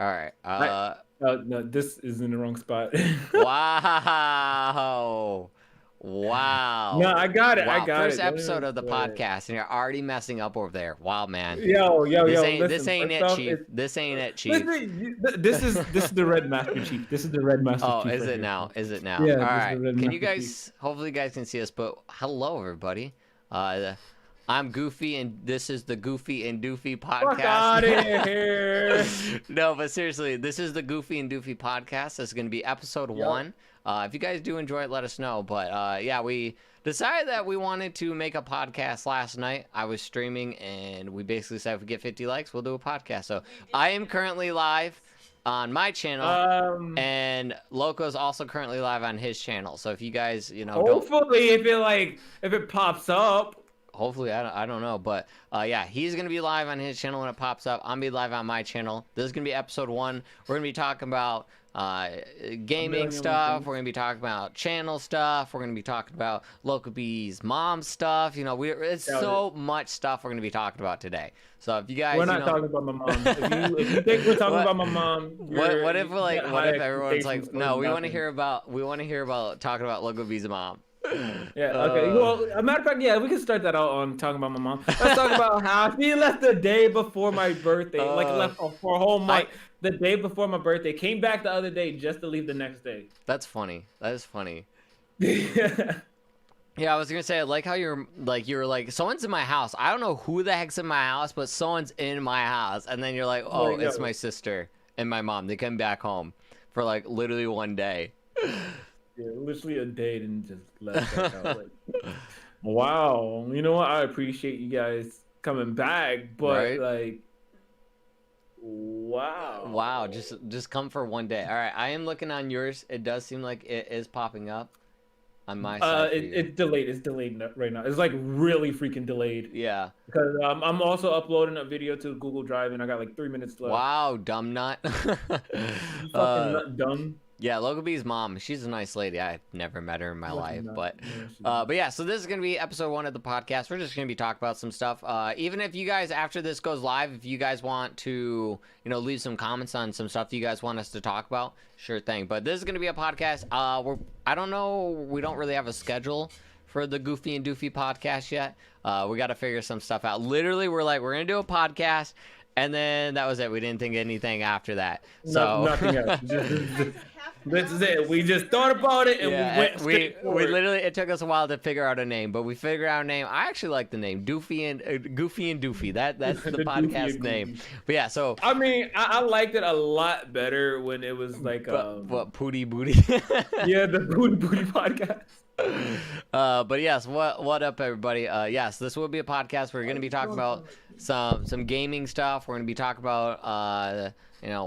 All right. No, this is in the wrong spot. Wow. No, I Wow. got it. I Wow. got First it. Don't episode even of the sweat it. podcast, and you're already messing up over there. Wow, man. This Yo. ain't this Listen, ain't first it, off, Chief. it's This ain't it, Chief. listen. This is the Red Master Chief. This is the Red Master Oh, Chief is right it here. now? Is it now? All Yeah, this is right. the Red Can you Master Chief. guys? Hopefully, you guys can see us. But hello, everybody. Uh, I'm Goofy, and this is the Goofy and Doofy Fuck out podcast. of here. No, but seriously, this is the Goofy and Doofy podcast. This is going to be episode Yup. 1. If you guys do enjoy it, let us know. But yeah, we decided that we wanted to make a podcast last night. I was streaming, and we basically said if we get 50 likes, we'll do a podcast. So I am currently live on my channel, and Loco's also currently live on his channel. So if you guys, don't. Hopefully, if it pops up. Hopefully, I don't know, but yeah, he's gonna be live on his channel when it pops up. I'm gonna be live on my channel. This is gonna be episode 1. We're gonna be talking about gaming stuff. We're gonna be talking about channel stuff. We're gonna be talking about Local B's mom stuff. It's so much stuff we're gonna be talking about today. So if you guys, We're not talking about my mom. If you think we're talking about my mom, what if everyone's like, no, we want to nothing. hear about talking about Local B's mom. Yeah, okay. Well, a matter of fact, yeah, we can start that out on talking about my mom. Let's talk about how she left the day before my birthday. Left for a whole month. The day before my birthday. Came back the other day just to leave the next day. That's funny. That is funny. Yeah. Yeah, I was gonna say, I like how you were like, someone's in my house. I don't know who the heck's in my house, but someone's in my house. And then you're like, oh, it's my sister and my mom. They come back home for like literally one day. Yeah, literally a day and just left back out. Like, wow. You know what? I appreciate you guys coming back, but Right? like, wow. Wow, just come for one day. All right, I am looking on yours. It does seem like it is popping up on my side. For you. It's delayed. It's delayed right now. It's like really freaking delayed. Yeah. Because I'm also uploading a video to Google Drive, and I got like 3 minutes left. Wow, dumb nut. You fucking nut dumb. Yeah, Local B's mom, she's a nice lady. I've never met her in my life, but Yeah, yeah. So this is gonna be episode 1 of the podcast. We're just gonna be talking about some stuff. Even if you guys, after this goes live, if you guys want to, leave some comments on some stuff you guys want us to talk about, sure thing. But this is gonna be a podcast. I don't know. We don't really have a schedule for the Goofy and Doofy podcast yet. We got to figure some stuff out. Literally, we're gonna do a podcast. And then that was it. We didn't think anything after that. So nothing else. This is it. We just thought about it and we went straight forward. Literally, it took us a while to figure out a name, but we figured out a name. I actually like the name Goofy and Doofy. That's the podcast name. But yeah, so I mean, I liked it a lot better when it was like what Pooty Booty. Yeah, the Booty Podcast. But yes, what up, everybody? Yes, this will be a podcast. We're going to be talking about some gaming stuff. We're going to be talking about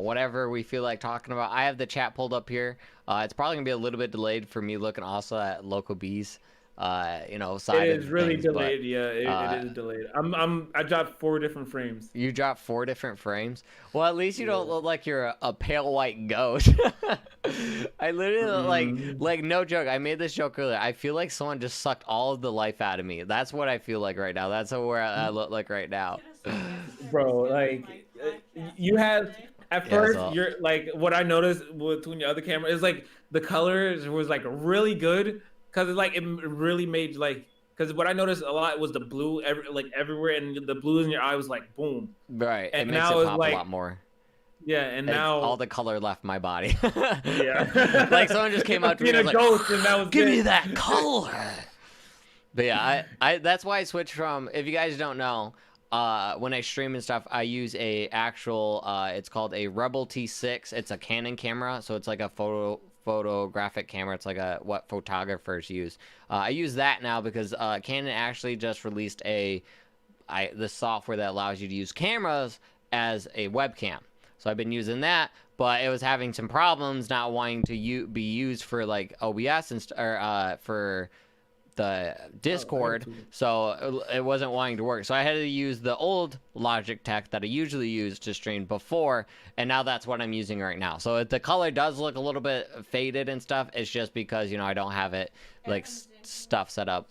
whatever we feel like talking about. I have the chat pulled up here. It's probably going to be a little bit delayed for me looking also at Local B's side. It is really things, delayed. but, Yeah, it is delayed. I dropped 4 different frames. You dropped 4 different frames. Well, at least you don't look like you're a pale white ghost. I literally like no joke. I made this joke earlier. I feel like someone just sucked all of the life out of me. That's what I feel like right now. That's where I look like right now. Bro, like you have at first you're like what I noticed between your other camera is like the colors was like really good because it really made like. Because what I noticed a lot was the blue, everywhere, and the blue in your eye was like boom. Right, and it makes now it it's pop like, a lot more. Yeah, and now all the color left my body. Yeah, like someone just came out to me and was ghost, and that was give me that color. But yeah, I that's why I switched from. If you guys don't know, when I stream and stuff, I use a actual. It's called a Rebel T6. It's a Canon camera, so it's like a photographic camera. It's like what photographers use. I use that now because Canon actually just released the software that allows you to use cameras as a webcam. So I've been using that, but it was having some problems not wanting to be used for like OBS or for the Discord, so it wasn't wanting to work. So I had to use the old Logic Tech that I usually use to stream before, and now that's what I'm using right now. So the color does look a little bit faded and stuff. It's just because I don't have it like stuff set up.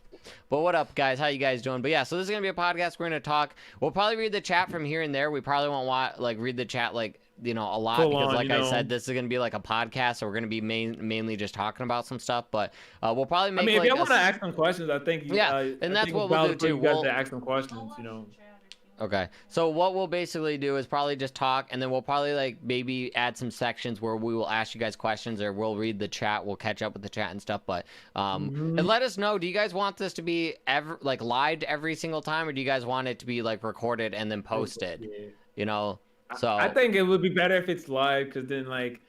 But what up, guys? How you guys doing? But yeah, so this is gonna be a podcast. We're gonna talk. We'll probably read the chat from here and there. We probably won't read the chat like a lot full because, on, like I said, this is gonna be like a podcast, so we're gonna be mainly just talking about some stuff. But we'll probably make. I mean, like, if y'all want to ask some questions, I think. And that's what we'll do too. You guys to ask some questions, Okay, so what we'll basically do is probably just talk, and then we'll probably like maybe add some sections where we will ask you guys questions, or we'll read the chat. We'll catch up with the chat and stuff. But and let us know. Do you guys want this to be live every single time, or do you guys want it to be like recorded and then posted? So I think it would be better if it's live, because then like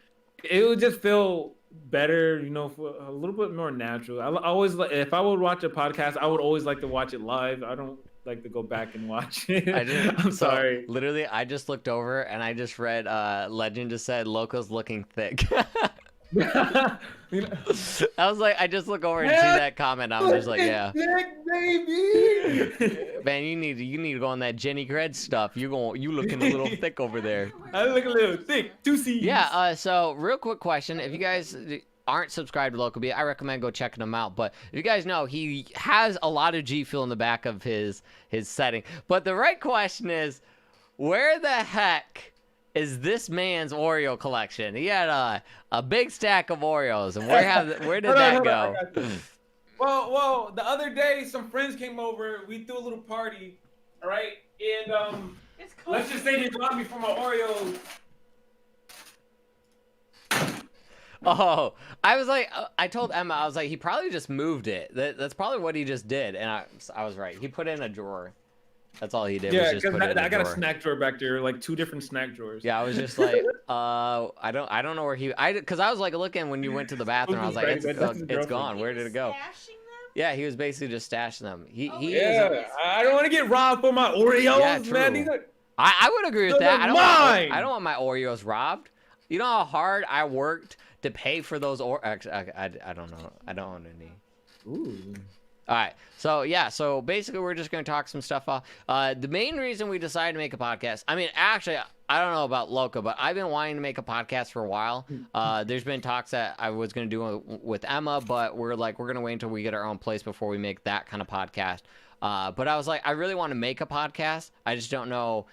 it would just feel better, for a little bit more natural. I always if I would watch a podcast, I would always like to watch it live. I don't like to go back and watch it. I'm sorry. Literally, I just looked over and I just read Legend just said Loco's looking thick. I was like, I just look over and see that comment. I'm just like, yeah. Thick, baby. Man, you need to go on that Jenny Cred stuff. You looking a little thick over there. I look a little thick. 2 C's. Yeah. So real quick question: if you guys aren't subscribed to Local Beat, I recommend go checking him out. But if you guys know, he has a lot of G Fuel in the back of his setting. But the right question is, where the heck is this man's Oreo collection? He had a big stack of Oreos, and where did that go? Well, the other day some friends came over. We threw a little party, all right, and let's just say they robbed me for my Oreos. Oh, I was like, I told Emma, I was like, he probably just moved it. That's probably what he just did, and I was right. He put it in a drawer. That's all he did. Yeah, because I got a snack drawer back there, like 2 different snack drawers. Yeah, I was just like, I don't know where because I was like looking when you went to the bathroom. I was like, it's gone. Where did it go? Yeah, he was basically just stashing them. I don't want to get robbed for my Oreos, man. These are... I would agree with that. I don't want my Oreos robbed. You know how hard I worked to pay for those I don't know. I don't own any. Ooh. All right. So basically we're just going to talk some stuff off. The main reason we decided to make a podcast, I mean, actually, I don't know about Loco, but I've been wanting to make a podcast for a while. There's been talks that I was going to do with Emma, but we're going to wait until we get our own place before we make that kind of podcast. But I was like, I really want to make a podcast. I just don't know,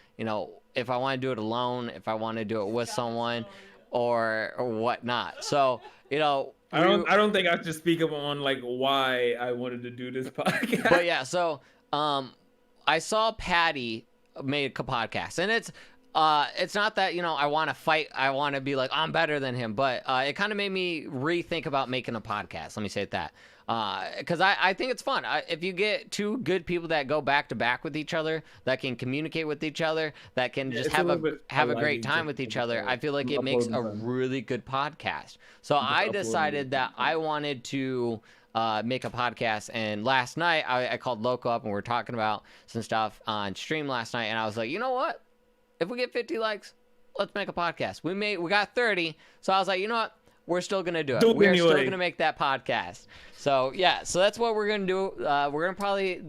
if I want to do it alone, if I want to do it with someone or whatnot. So, I don't think I should speak up on like why I wanted to do this podcast. But yeah, so I saw Patty make a podcast, and it's not that I want to fight. I want to be like I'm better than him, but it kind of made me rethink about making a podcast. Let me say it that. Because I think it's fun. If you get 2 good people that go back to back with each other, that can communicate with each other, that can just have a great time with each other, I feel like it makes a really good podcast. So I decided that I wanted to make a podcast, and last night I called Loco up and we were talking about some stuff on stream last night, and I was like, you know what? If we get 50 likes, let's make a podcast. We got 30, so I was like, you know what? We're still going to do it. We're still going to make that podcast. So, yeah. So, that's what we're going to do. We're going to probably...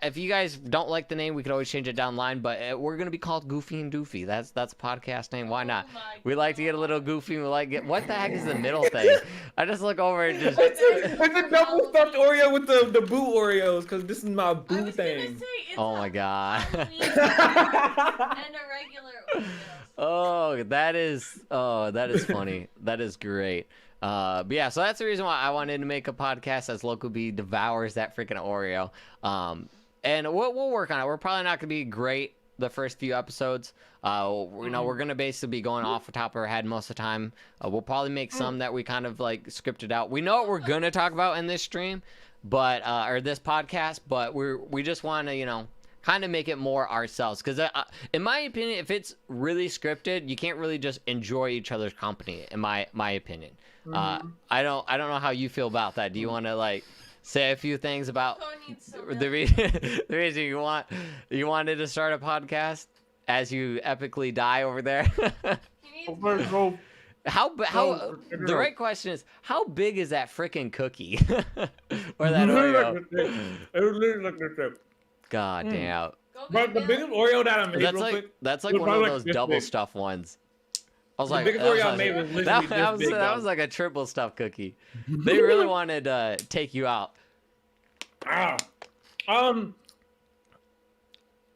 if you guys don't like the name, we could always change it down the line. But we're going to be called Goofy and Doofy. That's a podcast name. Why not? We like to get a little goofy. We like get... What the heck is the middle thing? I just look over and just... It's a double stuffed Oreo with the Boo Oreos. Because this is my Boo thing. Oh, my God. And a regular Oreo. Oh, that is funny. That is great. But yeah, so that's the reason why I wanted to make a podcast as Local B devours that freaking Oreo. And we'll work on it. We're probably not gonna be great the first few episodes. We're gonna basically be going off the top of our head most of the time. We'll probably make some that we kind of like scripted out. We know what we're gonna talk about in this stream, but or this podcast, but we just want to kind of make it more ourselves, because in my opinion, if it's really scripted, you can't really just enjoy each other's company, in my opinion. I don't know how you feel about that. Do you want to like say a few things about the reason you wanted to start a podcast as you epically die over there? The right question is, how big is that freaking cookie? Or that Oreo? God damn. But the biggest Oreo that I made, that's like one of those double stuffed ones. I was like, the biggest Oreo I made was literally that was like a triple stuffed cookie. They really wanted to take you out.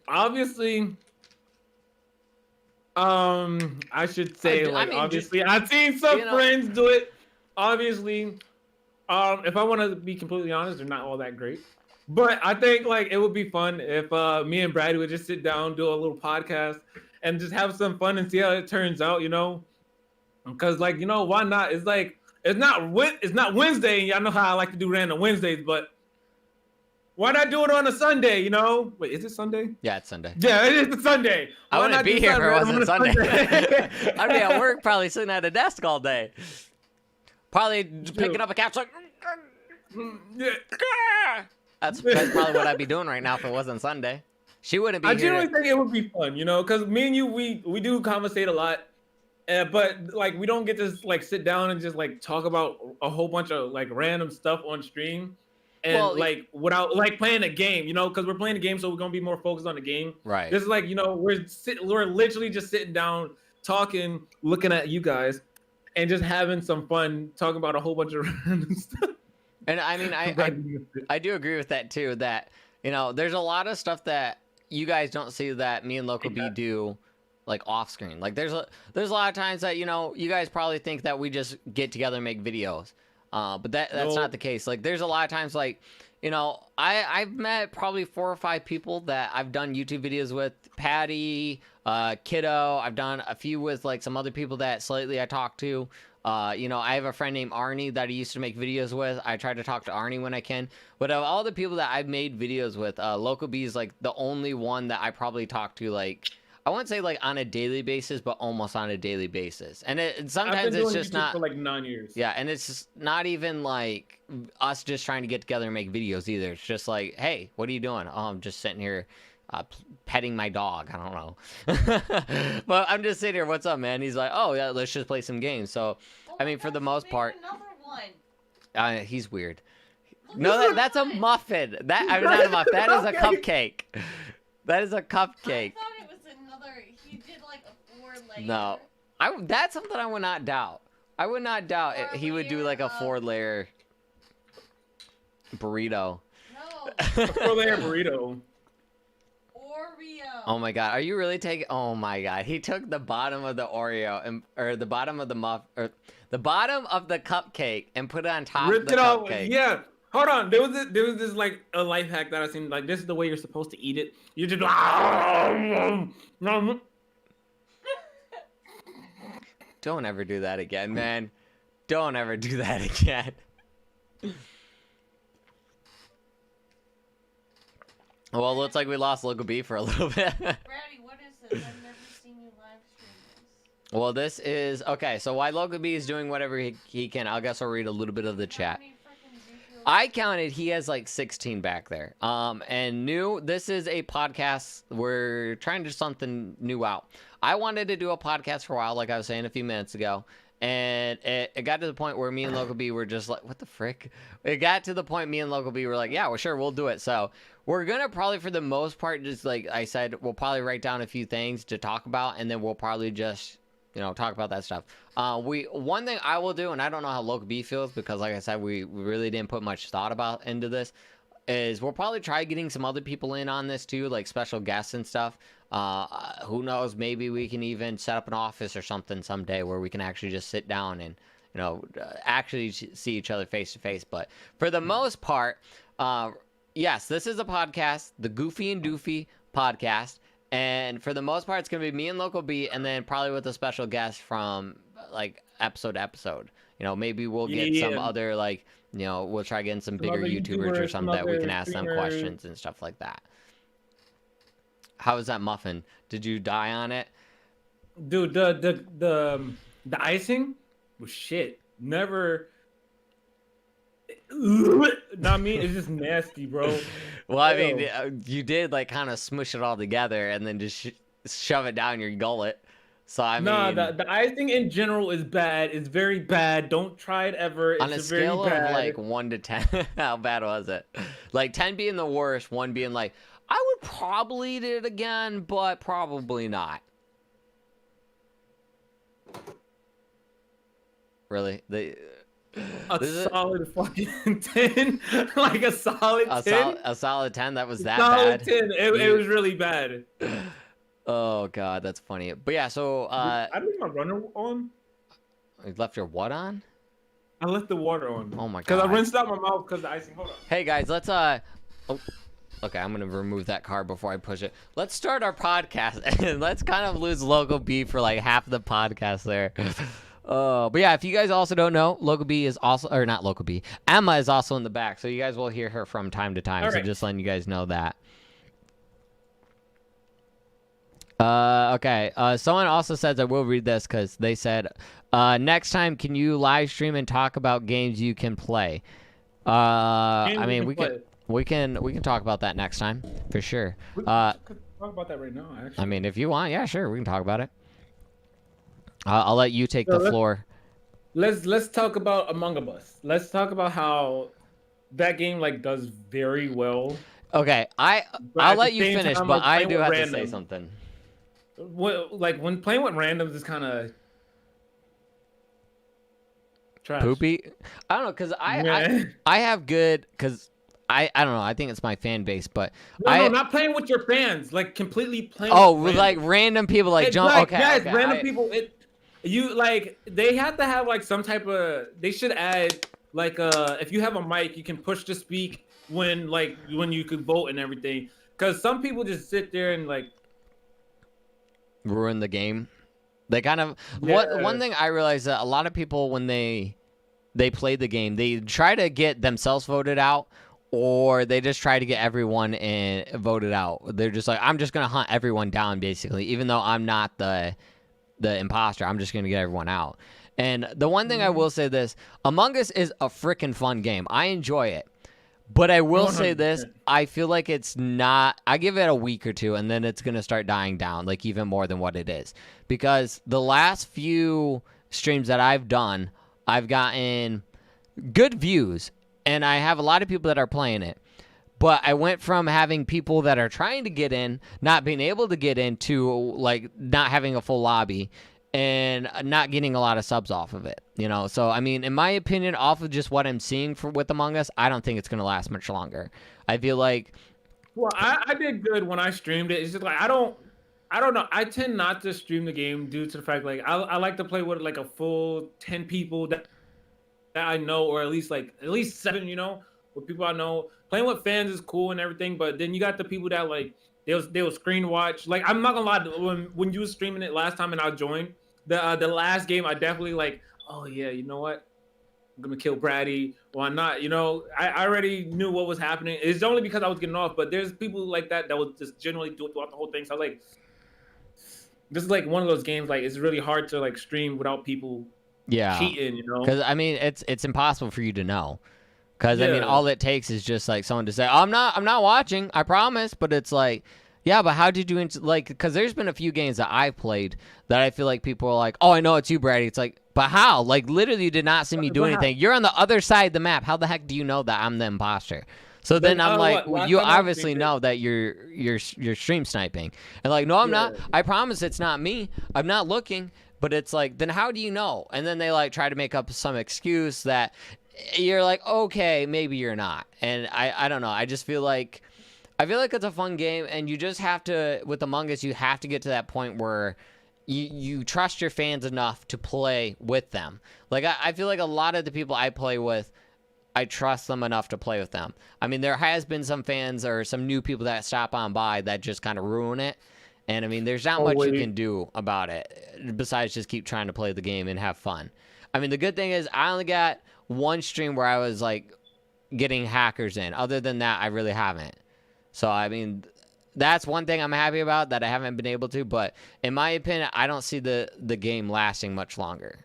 Obviously, I should say, I mean, obviously, I've seen some friends do it. Obviously, if I want to be completely honest, they're not all that great. But I think like it would be fun if me and Brady would just sit down, do a little podcast, and just have some fun and see how it turns out. Because like why not? It's like it's not Wednesday, and y'all know how I like to do random Wednesdays, but why not do it on a Sunday? Wait, is it Sunday? Yeah, it's Sunday. Yeah, it is a Sunday. I wouldn't be here if it wasn't Sunday. I'd be at work, probably sitting at a desk all day, probably picking up a couch like. Yeah. That's probably what I'd be doing right now if it wasn't Sunday. She wouldn't be here. I generally think it would be fun, because me and you, we do conversate a lot, but like we don't get to like sit down and just like talk about a whole bunch of like random stuff on stream, and like without like playing a game, because we're playing a game, so we're gonna be more focused on the game. Right. This is like we're literally just sitting down, talking, looking at you guys, and just having some fun, talking about a whole bunch of random stuff. And I mean, I do agree with that too. That there's a lot of stuff that you guys don't see that me and Local B do, like off screen. Like there's a lot of times that you guys probably think that we just get together and make videos, but that's not the case. Like there's a lot of times like I've met probably 4 or 5 people that I've done YouTube videos with. Patty, Kiddo. I've done a few with like some other people that slightly I talk to. I have a friend named Arnie that I used to make videos with. I try to talk to Arnie when I can. But of all the people that I've made videos with, Local B is like the only one that I probably talk to, like, I wouldn't say like on a daily basis, but almost on a daily basis. And sometimes it's just YouTube for like 9 years. Yeah, and it's just not even like us just trying to get together and make videos either. It's just like, hey, what are you doing? Oh, I'm just sitting here petting my dog. I don't know. But I'm just sitting here. What's up, man? He's like, oh, yeah, let's just play some games. So, I mean, for the most part, he's weird. No, that's a muffin. I'm not a muffin. That is a cupcake. That is a cupcake. I thought it was another. He did like a 4-layer. No, that's something I would not doubt. I would not doubt he would do like a 4-layer burrito. No. A 4-layer burrito. Oreo. Oh my god, are you really taking? Oh my god, he took the bottom of the Oreo or the bottom of the or the bottom of the cupcake and put it on top of the cupcake. Yeah. Hold on, there was this like a life hack that I seen. Like this is the way you're supposed to eat it. You just Don't ever do that again, man. Don't ever do that again. Well, it looks like we lost Local B for a little bit. Brady, what is this? I've never seen you live stream this. Well, this is okay. So while Local B is doing whatever he can, I guess I'll read a little bit of the chat. I counted, he has like 16 back there. And this is a podcast. We're trying to do something new out. I wanted to do a podcast for a while, like I was saying a few minutes ago. And it got to the point where me and Local B were just like, what the frick? It got to the point me and Local B were like, yeah, well, sure, we'll do it. So we're going to probably, for the most part, just like I said, we'll probably write down a few things to talk about. And then we'll probably just, talk about that stuff. One thing I will do, and I don't know how Local B feels because, like I said, we really didn't put much thought into this, is we'll probably try getting some other people in on this too, like special guests and stuff. Who knows? Maybe we can even set up an office or something someday where we can actually just sit down and, actually see each other face to face. But for the most part, yes, this is a podcast, the Goofy and Doofy Podcast. And for the most part, it's going to be me and Local B, and then probably with a special guest from, like, episode to episode. Maybe we'll get some other, like, we'll try getting some bigger YouTubers or something that we can ask them questions and stuff like that. How is that muffin? Did you die on it? Dude, the icing was shit. Never... Not me. It's just nasty, bro. Well, I mean, you did like kind of smush it all together and then just shove it down your gullet. So I mean, the icing in general is bad. It's very bad. Don't try it ever. On a scale of like 1 to 10, how bad was it? Like 10 being the worst, 1 being like, I would probably eat it again, but probably not. Really? Solid fucking 10, like a solid 10. A solid 10. That was that solid bad. 10. It was really bad. Oh god, that's funny. But yeah, so I leave my runner on. you left your what on? I left the water on. Oh my Because I god. rinsed out my mouth because the icing. Hold on. Hey guys, let's oh, okay, I'm gonna remove that card before I push it. Let's start our podcast and let's kind of lose Local B for like half the podcast there. But yeah, if you guys also don't know, Local B is also, or not Local B, Emma is also in the back, so you guys will hear her from time to time. All so right. just letting you guys know that. Okay. Someone also says, I will read this because they said, next time, can you live stream and talk about games you can play? I mean, we can talk about that next time for sure. We could talk about that right now, actually. I mean, if you want, yeah, sure, we can talk about it. I'll let you take the floor. Let's talk about Among Us. Let's talk about how that game like does very well. Okay, I'll let you finish, but I do have to say something. Like when playing with randoms is kind of trash. Poopy. I don't know, cause I have good, cause I don't know. I think it's my fan base, but no, not playing with your fans, like completely playing. Oh, with like random people, like jump. Like, okay, yes, okay, random people. You like they have to have like some type of. They should add like if you have a mic, you can push to speak when you could vote and everything. Cause some people just sit there and like ruin the game. They kind of one thing I realized that a lot of people when they play the game, they try to get themselves voted out, or they just try to get everyone voted out. They're just like, I'm just gonna hunt everyone down, basically, even though I'm not the imposter. I'm just gonna get everyone out. And the one thing I will say this, Among Us is a freaking fun game. I enjoy it. But I will 100%. Say this, I feel like it's not, I give it a week or two and then it's going to start dying down, like even more than what it is. Because the last few streams that I've done, I've gotten good views and I have a lot of people that are playing it. But I went from having people that are trying to get in, not being able to get in, to like not having a full lobby and not getting a lot of subs off of it, you know? So, I mean, in my opinion, off of just what I'm seeing with Among Us, I don't think it's going to last much longer. I feel like... Well, I did good when I streamed it. It's just like, I don't know. I tend not to stream the game due to the fact, like, I like to play with, like, a full 10 people that I know, or at least 7, you know, with people I know. Playing with fans is cool and everything, but then you got the people that, like, they'll screen watch. Like, I'm not going to lie, when you were streaming it last time and I joined, the last game, I definitely like, oh yeah, you know what? I'm gonna kill Bratty. Why not? You know, I already knew what was happening. It's only because I was getting off, but there's people like that will just generally do it throughout the whole thing. So like, this is like one of those games, like it's really hard to like stream without people cheating, you know? Because I mean, it's impossible for you to know. Because I mean, all it takes is just like someone to say, oh, I'm not watching, I promise. But it's like, yeah, but how did you like? Because there's been a few games that I've played that I feel like people are like, oh, I know it's you, Brady. It's like, but how? Like, literally, you did not see me do anything. You're on the other side of the map. How the heck do you know that I'm the imposter? So then I'm like, you obviously know that you're stream sniping. And like, no, I'm not. I promise it's not me. I'm not looking. But it's like, then how do you know? And then they like try to make up some excuse that you're like, okay, maybe you're not. And I don't know. I just feel like. I feel like it's a fun game, and you just have to, with Among Us, you have to get to that point where you trust your fans enough to play with them. Like, I feel like a lot of the people I play with, I trust them enough to play with them. I mean, there has been some fans or some new people that stop on by that just kind of ruin it. And, I mean, there's not much you can do about it besides just keep trying to play the game and have fun. I mean, the good thing is I only got one stream where I was, like, getting hackers in. Other than that, I really haven't. So, I mean, that's one thing I'm happy about that I haven't been able to. But in my opinion, I don't see the game lasting much longer.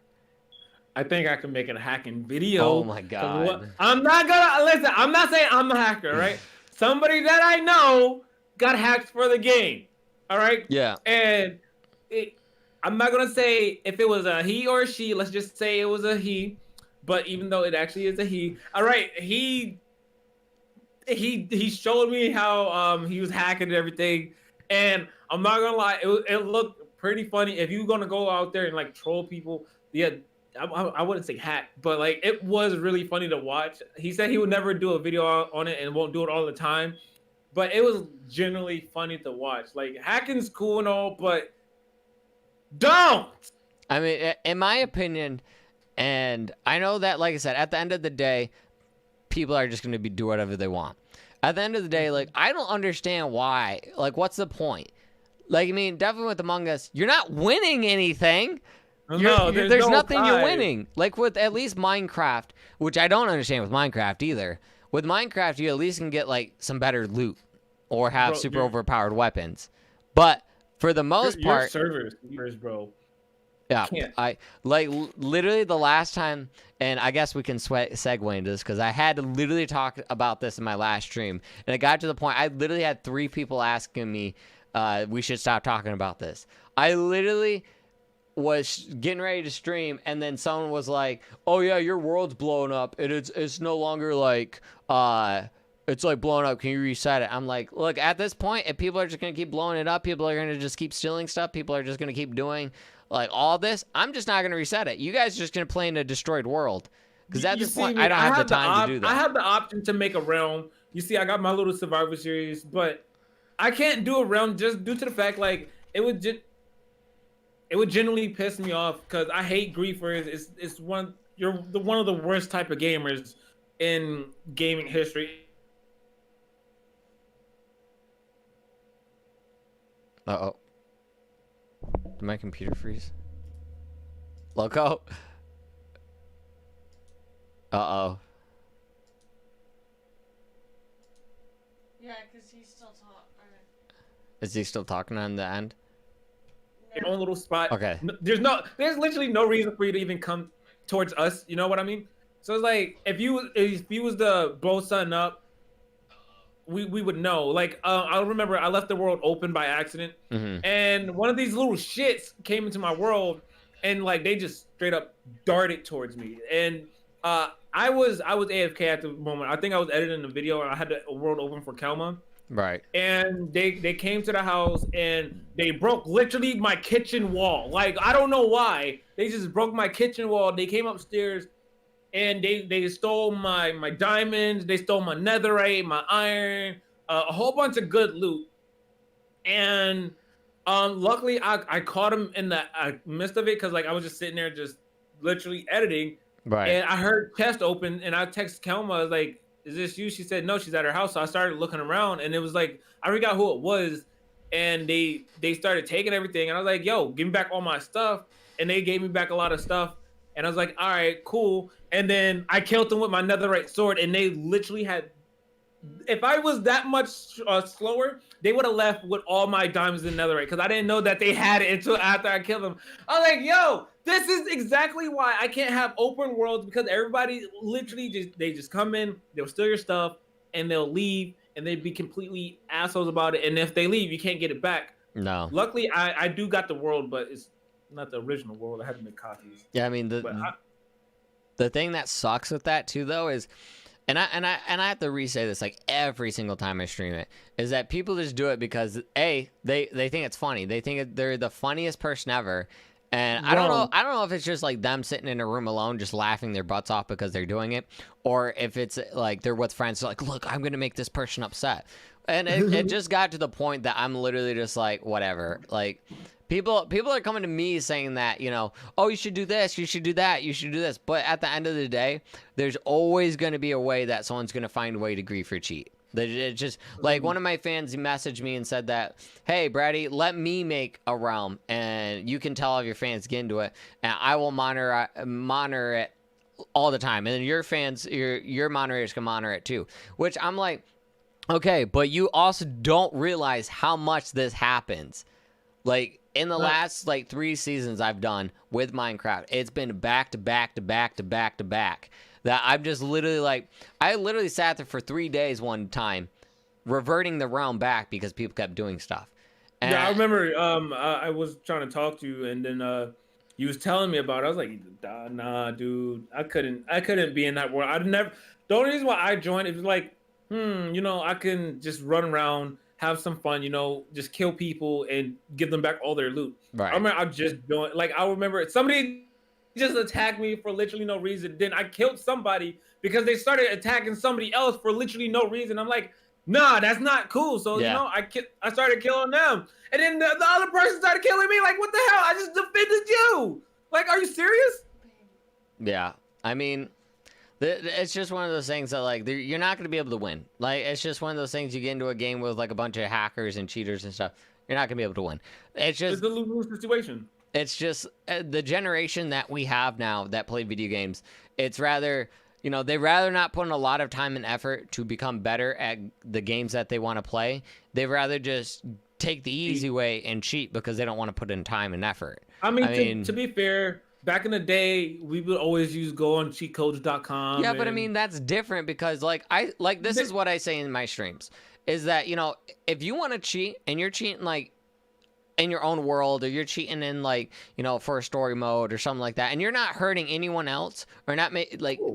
I think I can make a hacking video. Oh, my God. I'm not going to... Listen, I'm not saying I'm the hacker, right? Somebody that I know got hacked for the game. All right? Yeah. And I'm not going to say if it was a he or a she. Let's just say it was a he. But even though it actually is a he. All right. He showed me how he was hacking and everything, and I'm not gonna lie, it looked pretty funny. If you're gonna go out there and like troll people, yeah, I wouldn't say hack, but like it was really funny to watch. He said he would never do a video on it and won't do it all the time, but it was generally funny to watch. Like hacking's cool and all, but don't. I mean, in my opinion, and I know that, like I said, at the end of the day, people are just going to do whatever they want. At the end of the day, like, I don't understand why. Like, what's the point? Like, I mean, definitely with Among Us, you're not winning anything. There's nothing you're winning. Like with at least Minecraft, which I don't understand with Minecraft either. With Minecraft, you at least can get like some better loot or have super overpowered weapons. But for the most part, servers, bro. Yeah, I like literally the last time, and I guess we can segue into this because I had to literally talk about this in my last stream, and it got to the point I literally had 3 people asking me, we should stop talking about this. I literally was getting ready to stream, and then someone was like, "Oh yeah, your world's blowing up, and it's no longer like it's like blowing up. Can you reset it?" I'm like, look, at this point, if people are just gonna keep blowing it up, people are gonna just keep stealing stuff, people are just gonna keep doing like all this. I'm just not gonna reset it. You guys are just gonna play in a destroyed world. Because at this point, I don't have the time to do that. I have the option to make a realm. You see, I got my little Survivor series, but I can't do a realm just due to the fact like it would genuinely piss me off because I hate griefers. It's one of the worst type of gamers in gaming history. Uh-oh. Did my computer freeze? Loco? Uh-oh. Yeah, because he's still talking. Is he still talking on the end? Your own little spot. Okay. There's literally no reason for you to even come towards us. You know what I mean? So it's like if you was to blow something up, we would know. Like I remember I left the world open by accident, and one of these little shits came into my world, and like they just straight up darted towards me. And I was AFK at the moment. I think I was editing a video, and I had the world open for Kelma. Right. And they came to the house and they broke literally my kitchen wall. Like I don't know why. They just broke my kitchen wall. They came upstairs and they stole my diamonds, they stole my netherite, my iron, a whole bunch of good loot. And luckily I caught them in the midst of it because like I was just sitting there just literally editing. Right. And I heard chest open and I texted Kelma, I was like, "Is this you?" She said, "No, she's at her house." So I started looking around and it was like, I forgot who it was. And they started taking everything. And I was like, "Yo, give me back all my stuff." And they gave me back a lot of stuff. And I was like, "All right, cool." And then I killed them with my netherite sword. And they literally had, if I was that much slower, they would have left with all my diamonds in netherite. Because I didn't know that they had it until after I killed them. I was like, "Yo, this is exactly why I can't have open worlds," because everybody literally just come in, they'll steal your stuff, and they'll leave, and they'd be completely assholes about it. And if they leave, you can't get it back. No. Luckily, I do got the world, but it's not the original world. I had to make copies. Yeah, I mean the thing that sucks with that too, though, is, and I have to re-say this like every single time I stream it, is that people just do it because they think it's funny. They think they're the funniest person ever. And I don't know if it's just like them sitting in a room alone just laughing their butts off because they're doing it, or if it's like they're with friends like, "Look, I'm gonna make this person upset." And it just got to the point that I'm literally just like, whatever. Like people are coming to me saying that, you know, "Oh, you should do this, you should do that, you should do this." But at the end of the day, there's always gonna be a way that someone's gonna find a way to grief or cheat. It just like one of my fans messaged me and said that, "Hey, Bratty, let me make a realm and you can tell all of your fans get into it, and I will monitor it all the time, and then your fans, your moderators can monitor it too." Which I'm like, okay, but you also don't realize how much this happens. Like in the last like 3 seasons I've done with Minecraft, it's been back to back to back to back to back. That I'm just literally like, I literally sat there for 3 days one time, reverting the realm back because people kept doing stuff. And yeah, I remember. I was trying to talk to you, and then you was telling me about it. I was like, "Nah, dude, I couldn't be in that world. I'd never." The only reason why I joined, it was like, you know, I can just run around, have some fun, you know, just kill people and give them back all their loot. Right. I remember I just joined. Like I remember somebody just attacked me for literally no reason. Then I killed somebody because they started attacking somebody else for literally no reason. I'm like, nah, that's not cool. So you know, I started killing them, and then the other person started killing me. Like, what the hell? I just defended you. Like, are you serious? Yeah, I mean, it's just one of those things that like you're not going to be able to win. Like, it's just one of those things you get into a game with like a bunch of hackers and cheaters and stuff. You're not going to be able to win. It's a lose-lose situation. It's just the generation that we have now that play video games. It's rather, you know, they rather not put in a lot of time and effort to become better at the games that they want to play. They rather just take the easy way and cheat because they don't want to put in time and effort. I mean, to be fair, back in the day, we would always go on cheatcodes.com. Yeah, but I mean, that's different because this is what I say in my streams is that, you know, if you want to cheat and you're cheating like in your own world, or you're cheating in like, you know, for a story mode or something like that, and you're not hurting anyone else or not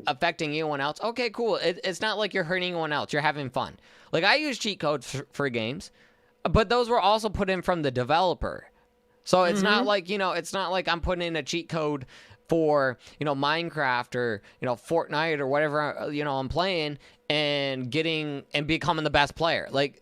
affecting anyone else, okay, cool. It's not like you're hurting anyone else. You're having fun. Like, I use cheat codes for games, but those were also put in from the developer. So it's not like, you know, it's not like I'm putting in a cheat code for, you know, Minecraft or, you know, Fortnite or whatever, you know, I'm playing and becoming the best player. Like,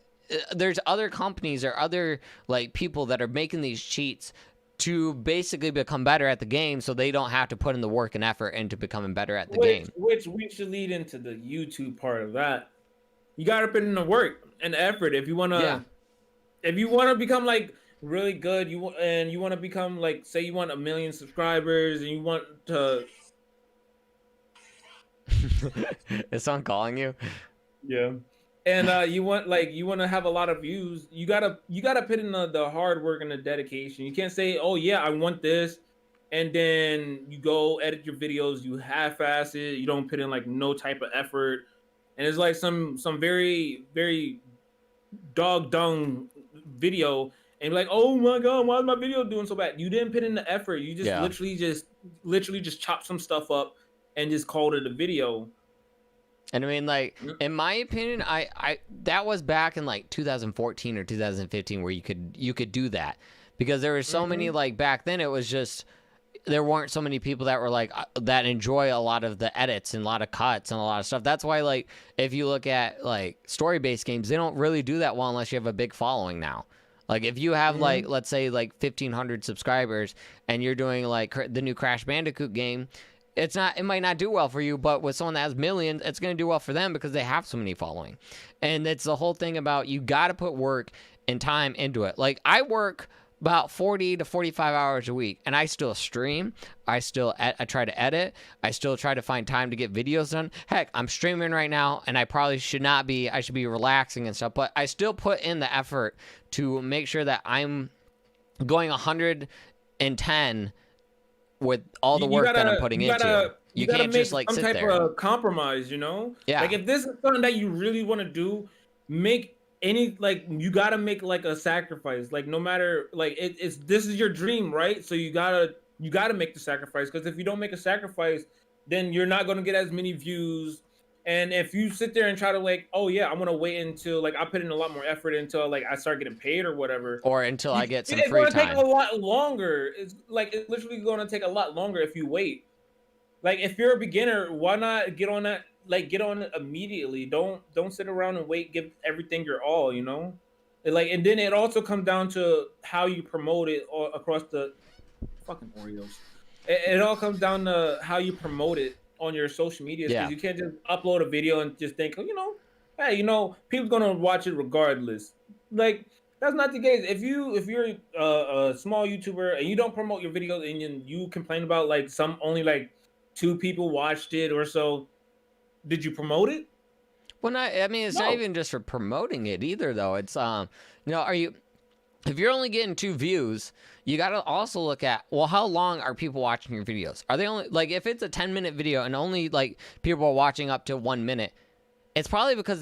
there's other companies or other like people that are making these cheats to basically become better at the game, so they don't have to put in the work and effort into becoming better at the game. Which we should lead into the YouTube part of that. You got to put in the work and effort if you want to. If you want to become like really good, you want to become like, say you want 1 million subscribers and you want to. Is someone calling you? Yeah. And you want to have a lot of views. You gotta put in the hard work and the dedication. You can't say, oh yeah, I want this, and then you go edit your videos, you half-ass it, you don't put in like no type of effort, and it's like some very, very dog dung video, and you're like, oh my god, why is my video doing so bad? You didn't put in the effort. You just literally just chopped some stuff up and just called it a video. And I mean, like, in my opinion, I that was back in like 2014 or 2015 where you could do that, because there were so many, like, back then it was just, there weren't so many people that were like that enjoy a lot of the edits and a lot of cuts and a lot of stuff. That's why, like, if you look at like story-based games, they don't really do that well unless you have a big following now. Like, if you have like, let's say like 1,500 subscribers and you're doing like the new Crash Bandicoot game, it might not do well for you, but with someone that has millions, it's going to do well for them because they have so many following. And it's the whole thing about, you got to put work and time into it. Like, I work about 40 to 45 hours a week, and I still stream. I try to edit. I still try to find time to get videos done. Heck, I'm streaming right now, and I probably should not be. I should be relaxing and stuff, but I still put in the effort to make sure that I'm going 110 with all the work that I'm putting into. You can't just like sit there. Some type of compromise, you know? Yeah. Like, if this is something that you really want to do, you gotta make like a sacrifice. Like, no matter, like, this is your dream, right? So you gotta make the sacrifice, because if you don't make a sacrifice, then you're not gonna get as many views. And if you sit there and try to like, oh yeah, I'm gonna wait until like I put in a lot more effort until like I start getting paid or whatever, or until I get some free time. It's gonna take a lot longer. It's literally gonna take a lot longer if you wait. Like, if you're a beginner, why not get on that? Like, get on it immediately. Don't sit around and wait. Give everything your all, you know. And then it also comes down to how you promote it across the fucking Oreos. It all comes down to how you promote it on your social media, because you can't just upload a video and just think, you know, hey, you know, people's gonna watch it regardless. Like, that's not the case. If you're a small YouTuber and you don't promote your videos, and you complain about like only like 2 people watched it or so, did you promote it? Well, it's not even just for promoting it either, though. It's you know, if you're only getting 2 views, you got to also look at, well, how long are people watching your videos? Are they only, like, if it's a 10-minute video and only like people are watching up to 1 minute, it's probably because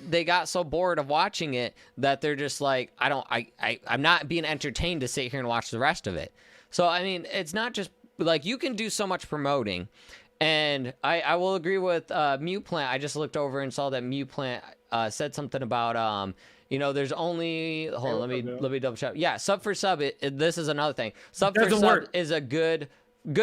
they got so bored of watching it that they're just like, I'm not being entertained to sit here and watch the rest of it. So, I mean, it's not just like, you can do so much promoting. And I will agree with Mute Plant. I just looked over and saw that Mute Plant said something about you know, there's only, hold on, let me double check. Yeah, sub for sub. This is another thing. Sub for sub is a good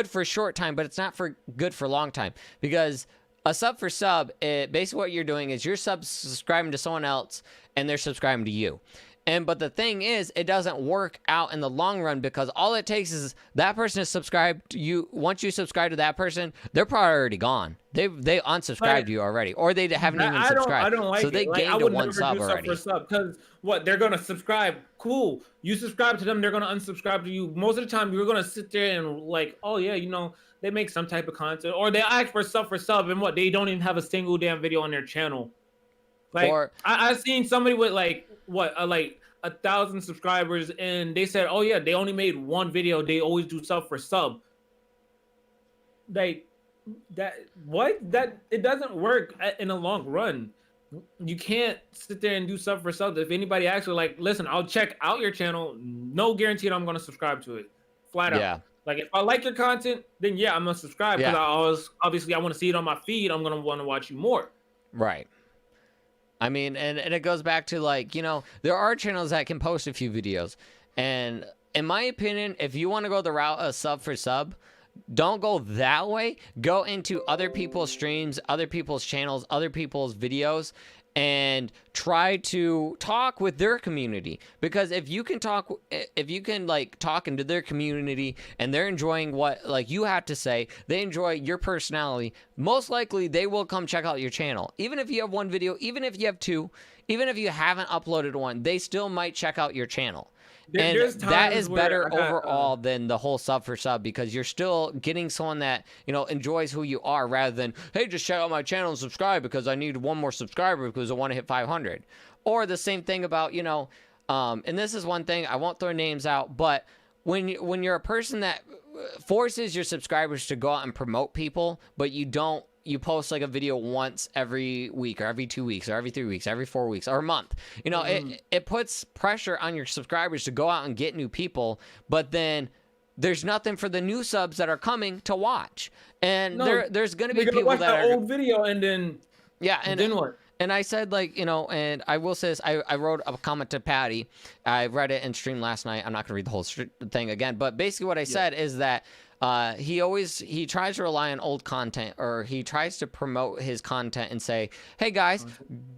for short time, but it's not good for long time, because A sub for sub, basically what you're doing is you're subscribing to someone else and they're subscribing to you. But the thing is, it doesn't work out in the long run because all it takes is that person is subscribed to you. Once you subscribe to that person, they're probably already gone. They unsubscribed to you already, or they haven't even subscribed. I don't like so they it. gained I would one never sub do already. Sub for sub because what they're gonna subscribe. Cool, you subscribe to them, they're gonna unsubscribe to you. Most of the time, you're gonna sit there and like, oh yeah, they make some type of content, or they ask for sub, and what they don't even have a single damn video on their channel. Like I've seen somebody with like 1,000 subscribers, and they said, oh yeah, they only made one video. They always do sub for sub. Like that it doesn't work in the long run. You can't sit there and do sub for sub. If anybody actually like, listen, I'll check out your channel. No guarantee that I'm gonna subscribe to it. Flat out. Yeah. Like if I like your content, then yeah, I'm gonna subscribe because I want to see it on my feed. I'm gonna want to watch you more. Right. I mean, and it goes back to like, there are channels that can post a few videos. And in my opinion, if you want to go the route of sub for sub, don't go that way. Go into other people's streams, other people's channels, other people's videos, and try to talk with their community. Because if you can talk into their community and they're enjoying what like you have to say, they enjoy your personality, most likely they will come check out your channel. Even if you have one video, even if you have two, even if you haven't uploaded one, they still might check out your channel. And that is better overall than the whole sub for sub, because you're still getting someone that, enjoys who you are, rather than, hey, just check out my channel and subscribe because I need one more subscriber because I want to hit 500. Or the same thing about, and this is one thing, I won't throw names out, but when you're a person that forces your subscribers to go out and promote people, but you post like a video once every week or every 2 weeks or every 3 weeks, every 4 weeks or a month. It puts pressure on your subscribers to go out and get new people, but then there's nothing for the new subs that are coming to watch. And there's going to be people that are old video and then then what? And I said, and I will say this, I wrote a comment to Patty. I read it in stream last night. I'm not going to read the whole thing again, but basically what I said is that he tries to rely on old content, or he tries to promote his content and say, hey guys,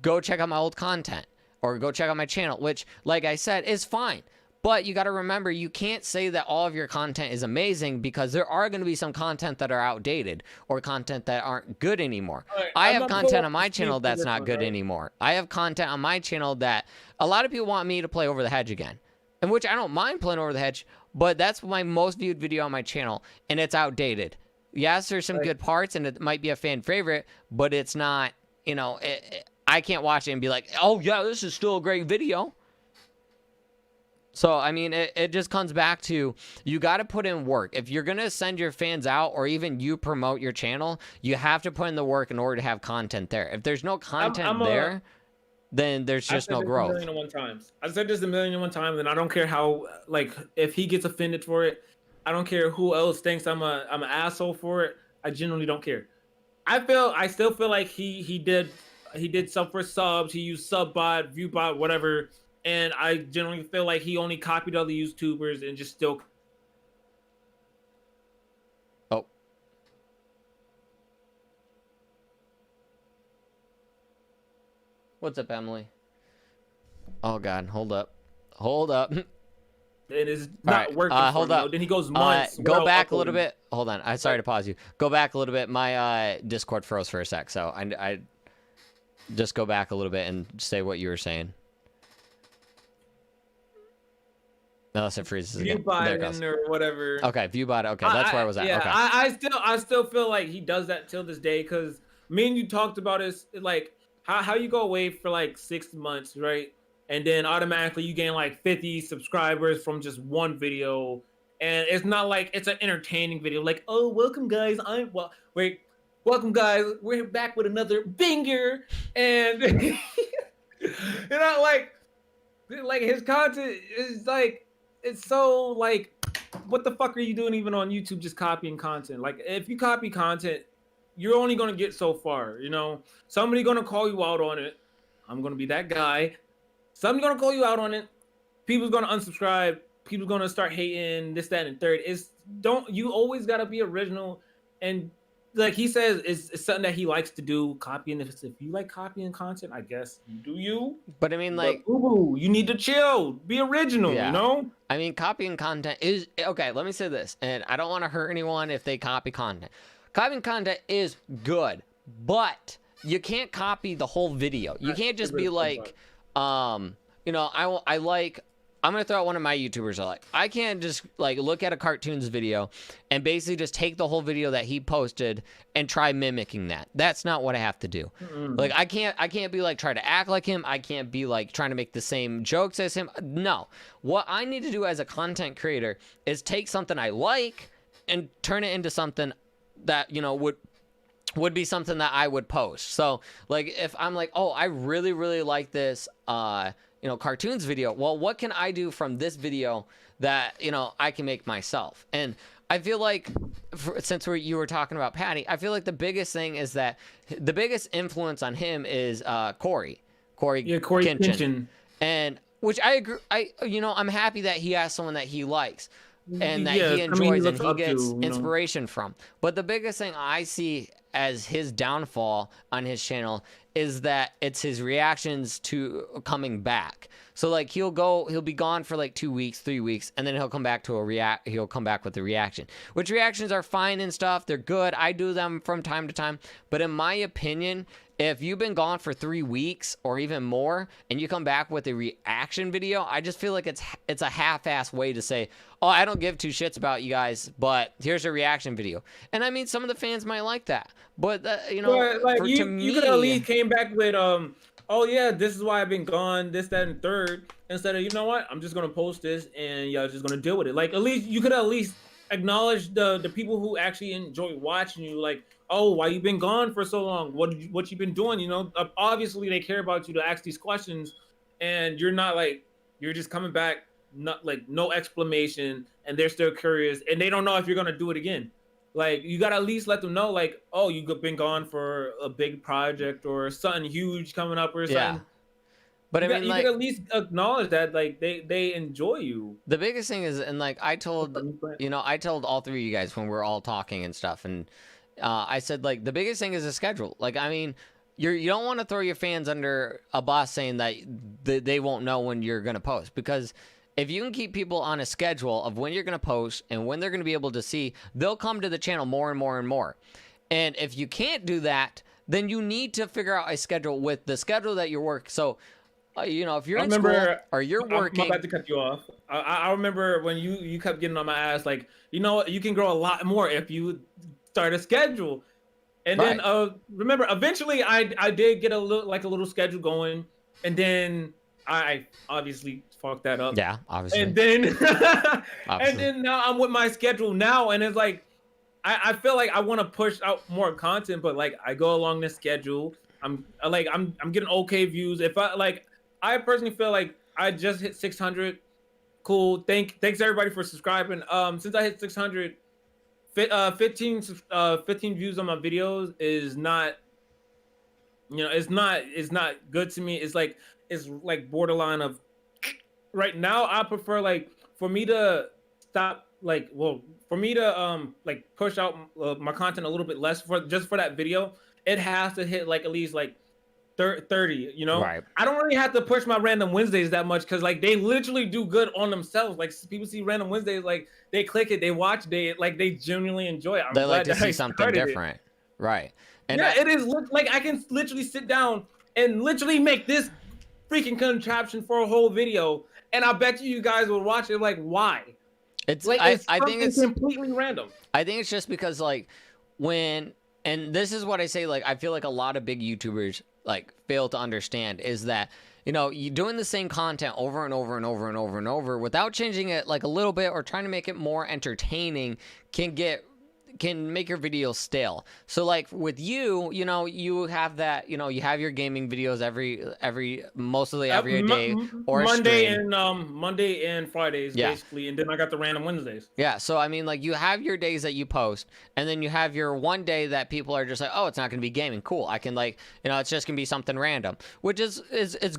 go check out my old content or go check out my channel, which, like I said, is fine. But you got to remember, you can't say that all of your content is amazing, because there are going to be some content that are outdated or content that aren't good anymore. Right, I have content on my channel that's not good anymore. I have content on my channel that a lot of people want me to play Over the Hedge again, in which I don't mind playing Over the Hedge, but that's my most viewed video on my channel, and it's outdated. Yes, there's some good parts, and it might be a fan favorite, but it's not, I can't watch it and be like, oh yeah, this is still a great video. So, I mean, it just comes back to, you got to put in work. If you're going to send your fans out, or even you promote your channel, you have to put in the work in order to have content there. If there's no content there, then there's just no growth. I've said this a million and one times, and I don't care how, if he gets offended for it, I don't care who else thinks I'm an asshole for it. I genuinely don't care. I still feel like he did sub for subs. He used subbot, viewbot, whatever. And I generally feel like he only copied other YouTubers and just still. Oh. What's up, Emily? Oh, God. Hold up. It is not working. Hold up. Then he goes months. Go back a little bit. Hold on. I'm sorry to pause you. Go back a little bit. My Discord froze for a sec, so I just go back a little bit and say what you were saying. Unless it freezes again. Viewbot or whatever. Okay, viewbot. Okay, that's where I was at. Yeah, okay. I still feel like he does that till this day, because me and you talked about is like how you go away for 6 months, right? And then automatically you gain 50 subscribers from just one video, and it's not like it's an entertaining video. Like, oh, welcome guys, welcome guys, we're back with another banger, and his content is it's so what the fuck are you doing even on YouTube, just copying content? If you copy content, you're only gonna get so far, Somebody gonna call you out on it. I'm gonna be that guy. Somebody's gonna call you out on it. People's gonna unsubscribe. People's gonna start hating this, that, and third. You always gotta be original, and like he says it's something that he likes to do. Copying, if you like copying content, I guess you do you. But I mean, like, ooh, you need to chill, be original. Yeah. You know. I mean, copying content is okay. Let me say this, and I don't want to hurt anyone if they copy content. Copying content is good, but you can't copy the whole video. You can't just be like, you know, I'm going to throw out one of my YouTubers I like. I can't just like look at a cartoons video and basically just take the whole video that he posted and try mimicking that. That's not what I have to do. Like I can't be like try to act like him. I can't be like trying to make the same jokes as him. No. What I need to do as a content creator is take something I like and turn it into something that, you know, would be something that I would post. So like if I'm like, oh, I really, really like this you know, cartoons video. Well, what can I do from this video that, you know, I can make myself? And I feel like, since you were talking about Patty, I feel like the biggest thing is that the biggest influence on him is Corey Kinchin. And which I agree. You know, I'm happy that he has someone that he likes and that he enjoys and he gets inspiration from. But the biggest thing I see as his downfall on his channel is that it's his reactions to coming back. So like he'll be gone for like 2 weeks, 3 weeks, and then he'll come back to he'll come back with a reaction. Which reactions are fine and stuff. They're good. I do them from time to time. But in my opinion, if you've been gone for 3 weeks or even more and you come back with a reaction video, I just feel like it's a half-ass way to say, oh, I don't give two shits about you guys, but here's a reaction video. And I mean, some of the fans might like that, but you know, like you could at least came back with oh yeah, this is why I've been gone, this, that, and third, instead of, you know what, I'm just gonna post this and y'all just gonna deal with it. Like at least you could at least acknowledge the people who actually enjoy watching you. Like, oh, why you been gone for so long? What you been doing? You know, obviously they care about you to ask these questions, and you're not like, you're just coming back, not like no explanation, and they're still curious, and they don't know if you're gonna do it again. Like, you gotta at least let them know, like, oh, you've been gone for a big project or something huge coming up or something. Yeah. But I mean, you could at least acknowledge that, like, they enjoy you. The biggest thing is, and like I told all three of you guys when we're all talking and stuff, and I said, like, the biggest thing is a schedule. Like, I mean, you don't want to throw your fans under a bus saying that they won't know when you're gonna post, because if you can keep people on a schedule of when you're going to post and when they're going to be able to see, they'll come to the channel more and more and more. And if you can't do that, then you need to figure out a schedule with the schedule that you work. So, you know, if you're in school or you're working... I'm about to cut you off. I remember when you kept getting on my ass, like, you know what, you can grow a lot more if you start a schedule. And then, remember, eventually I did get a little schedule going. And then I obviously fucked that up. Yeah, obviously. And then and then now I'm with my schedule now, and it's like I feel like I want to push out more content, but like I go along this schedule. I'm getting okay views. If I personally feel like I just hit 600. Cool. Thanks everybody for subscribing. Since I hit 600, 15 views on my videos is not, you know, it's not good to me. It's like borderline of right now. I prefer like for me to stop for me to push out my content a little bit less for that video. It has to hit like at least like 30, you know. Right. I don't really have to push my Random Wednesdays that much because like they literally do good on themselves. Like people see Random Wednesdays, like they click it, they watch, they genuinely enjoy it. They like to see something different, right? And yeah, it is like I can literally sit down and literally make this freaking contraption for a whole video, and I bet you guys will watch it. Like, why? It's like I think it's completely random. I think it's just because like and this is what I say, like I feel like a lot of big YouTubers like fail to understand is that, you know, you doing the same content over and over and over and over and over without changing it like a little bit or trying to make it more entertaining can make your videos stale. So like with you know, you have that, you know, you have your gaming videos mostly every day or Monday and Fridays, basically, and then I got the Random Wednesdays. Yeah, so I mean, like you have your days that you post, and then you have your one day that people are just like, oh, it's not going to be gaming. Cool, I can like, you know, it's just going to be something random, which is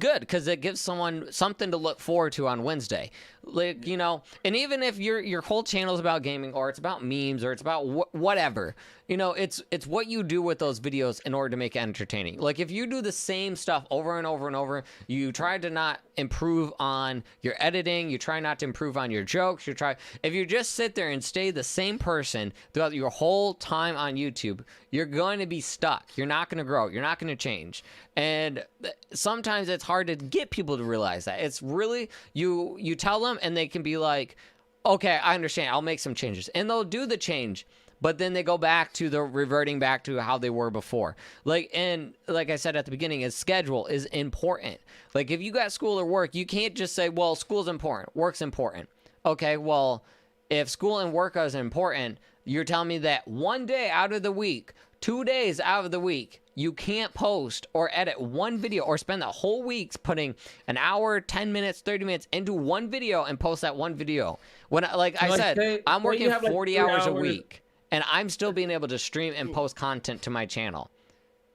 good because it gives someone something to look forward to on Wednesday. Like, you know, and even if your whole channel is about gaming or it's about memes or it's about whatever. You know, it's what you do with those videos in order to make it entertaining. Like if you do the same stuff over and over and over, you try to not improve on your editing, you try not to improve on your jokes, if you just sit there and stay the same person throughout your whole time on YouTube, you're going to be stuck. You're not going to grow. You're not going to change. And sometimes it's hard to get people to realize that. It's really, you tell them and they can be like, okay, I understand. I'll make some changes. And they'll do the change. But then they go back to reverting back to how they were before. Like I said at the beginning, a schedule is important. Like if you got school or work, you can't just say, well, school's important, work's important. Okay, well, if school and work is important, you're telling me that one day out of the week, 2 days out of the week, you can't post or edit one video or spend the whole week putting an hour, 10 minutes, 30 minutes into one video and post that one video. When, like I said, I'm working 40 hours a week. And I'm still being able to stream and post content to my channel,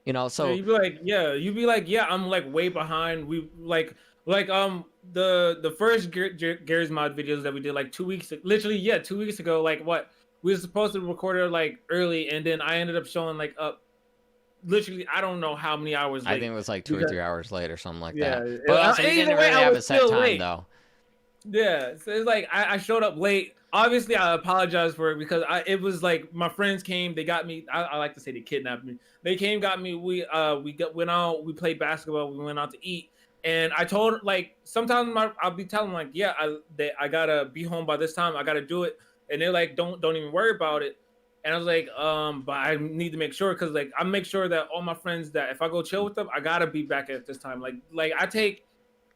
you know. So you'd be like, I'm like way behind. We the first Gary's Mod videos that we did like 2 weeks, literally 2 weeks ago. Like what we were supposed to record it like early, and then I ended up showing like literally I don't know how many hours late. I think it was like 2 or 3 hours late or something like that. But also, you didn't really have a set time though. Yeah, so it's like I showed up late. Obviously, I apologize for it because it was like my friends came. They got me. I like to say they kidnapped me. They came, got me. We went out. We played basketball. We went out to eat. And I told like sometimes I'll be telling them like I gotta be home by this time. I gotta do it. And they're like don't even worry about it. And I was like but I need to make sure because like I make sure that all my friends that if I go chill with them, I gotta be back at this time. Like I take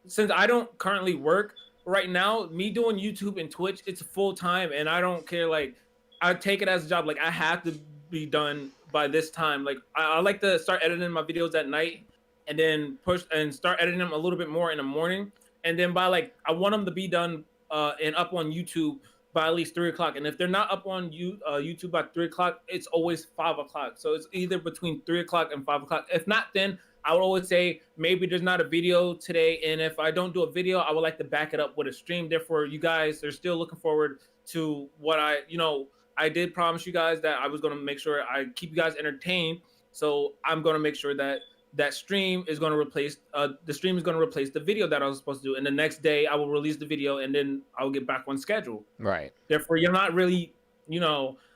since I don't currently work. Right now, me doing YouTube and Twitch, it's full time, and I don't care. Like, I take it as a job. Like, I have to be done by this time. Like, I like to start editing my videos at night, and then push and start editing them a little bit more in the morning. And then by like, I want them to be done and up on YouTube by at least 3 o'clock. And if they're not up on YouTube by 3 o'clock, it's always 5 o'clock. So it's either between 3 o'clock and 5 o'clock. If not, then I would always say maybe there's not a video today, and if I don't do a video, I would like to back it up with a stream. Therefore, you guys are still looking forward to what I did promise you guys that I was going to make sure I keep you guys entertained. So I'm going to make sure that stream is going to replace the video that I was supposed to do. And the next day I will release the video, and then I'll get back on schedule. Right. Therefore, you're not really,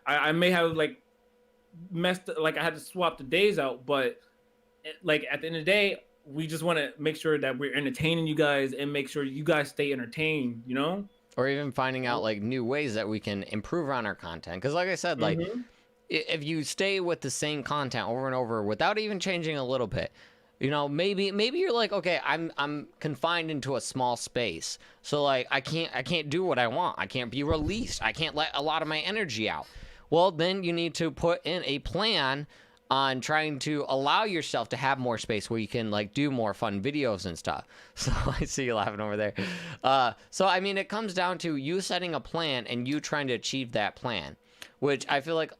I may have like messed, like I had to swap the days out, but like at the end of the day, we just want to make sure that we're entertaining you guys and make sure you guys stay entertained, or even finding out like new ways that we can improve on our content. Because like I said, like if you stay with the same content over and over without even changing a little bit, maybe you're like, okay, I'm confined into a small space, so like I can't do what I want, I can't be released, I can't let a lot of my energy out. Well, then you need to put in a plan on trying to allow yourself to have more space where you can like do more fun videos and stuff. So I see you laughing over there. So I mean, it comes down to you setting a plan and you trying to achieve that plan, which I feel like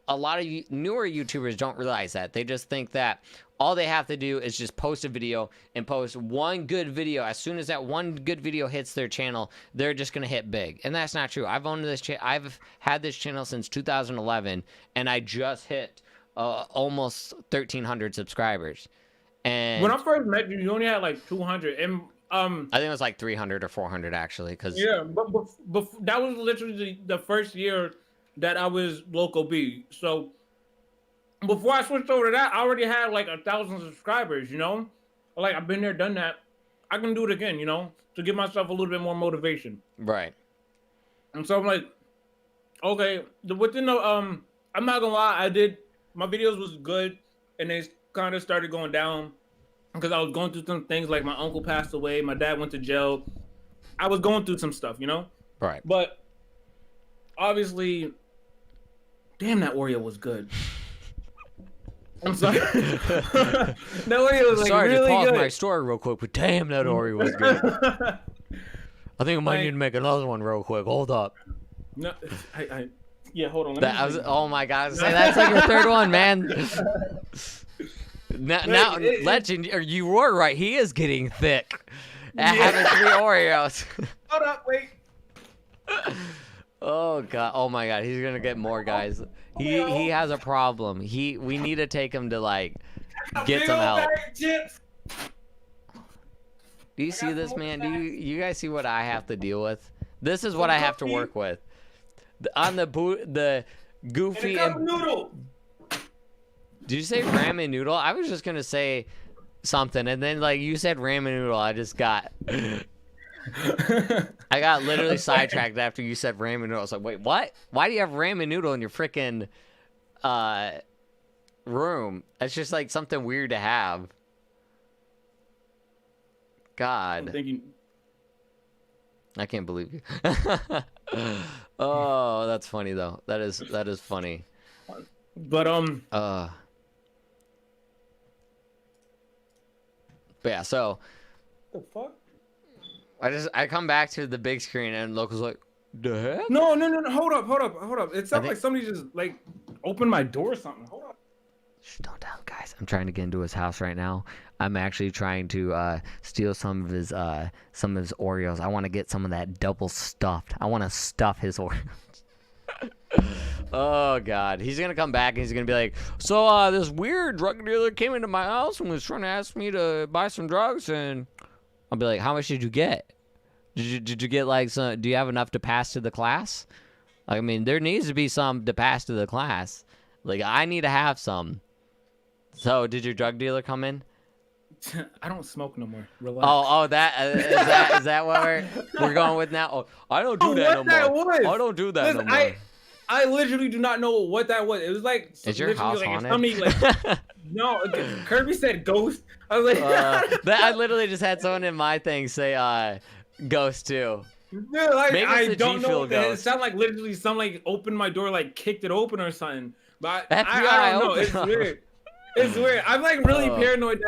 a lot of newer YouTubers don't realize that. They just think that all they have to do is just post a video and post one good video. As soon as that one good video hits their channel, they're just going to hit big. And that's not true. I've owned this I've had this channel since 2011, and I just hit almost 1,300 subscribers. And when I first met you, you only had like 200, and I think it was like 300 or 400 actually. But that was literally the first year that I was local B. So before I switched over to that, I already had like 1,000 subscribers. Like I've been there, done that. I can do it again. To give myself a little bit more motivation. Right. And so I'm like, okay, within the I'm not gonna lie, my videos was good, and they kind of started going down because I was going through some things. Like my uncle passed away, my dad went to jail. I was going through some stuff, Right. But obviously, damn, that Oreo was good. I'm sorry. That Oreo was like sorry really to pause good. my story real quick, but damn, that Oreo was good. I think I might need to make another one real quick. Hold up. No, yeah, hold on. Oh my God! That's like your third one, man. Now, legend, you were right. He is getting thick. Having 3 Oreos. Hold up, wait. Oh god. Oh my god. He's gonna get more guys. He has a problem. We need to take him to like get some help. Do you see this, man? Do you guys see what I have to deal with? This is what I have to work with. On the Goofy and noodle. Did you say ramen noodle? I was just gonna say something, and then like you said ramen noodle, I just got I got literally sidetracked after you said ramen noodle. I was like, wait, what? Why do you have ramen noodle in your freaking room? That's just like something weird to have. God. I'm thinking... I can't believe you. Oh, that's funny though. That is funny. But yeah, so the fuck? I come back to the big screen and Local's like, the heck? No, hold up. It sounds like somebody just like opened my door or something. Hold up. Shh, don't tell him, guys. I'm trying to get into his house right now. I'm actually trying to steal some of his Oreos. I want to get some of that double stuffed. I want to stuff his Oreos. Oh god, he's gonna come back and he's gonna be like, so this weird drug dealer came into my house and was trying to ask me to buy some drugs, and I'll be like, how much did you get? Did you get like some? Do you have enough to pass to the class? I mean, there needs to be some to pass to the class. Like, I need to have some. So, did your drug dealer come in? I don't smoke no more. Relax. Oh, is that what we're going with now? Oh, I don't do that no more. I don't do that no more. I literally do not know what that was. It was like, is your house like haunted? Somebody, like, no, Kirby said ghost. I was like, I literally just had someone in my thing say ghost too. Dude, like, maybe I it's a don't know. G-Fuel It sounded like literally someone like opened my door, like kicked it open or something. But FBI I don't know. It's open. weird. It's weird. I'm like really paranoid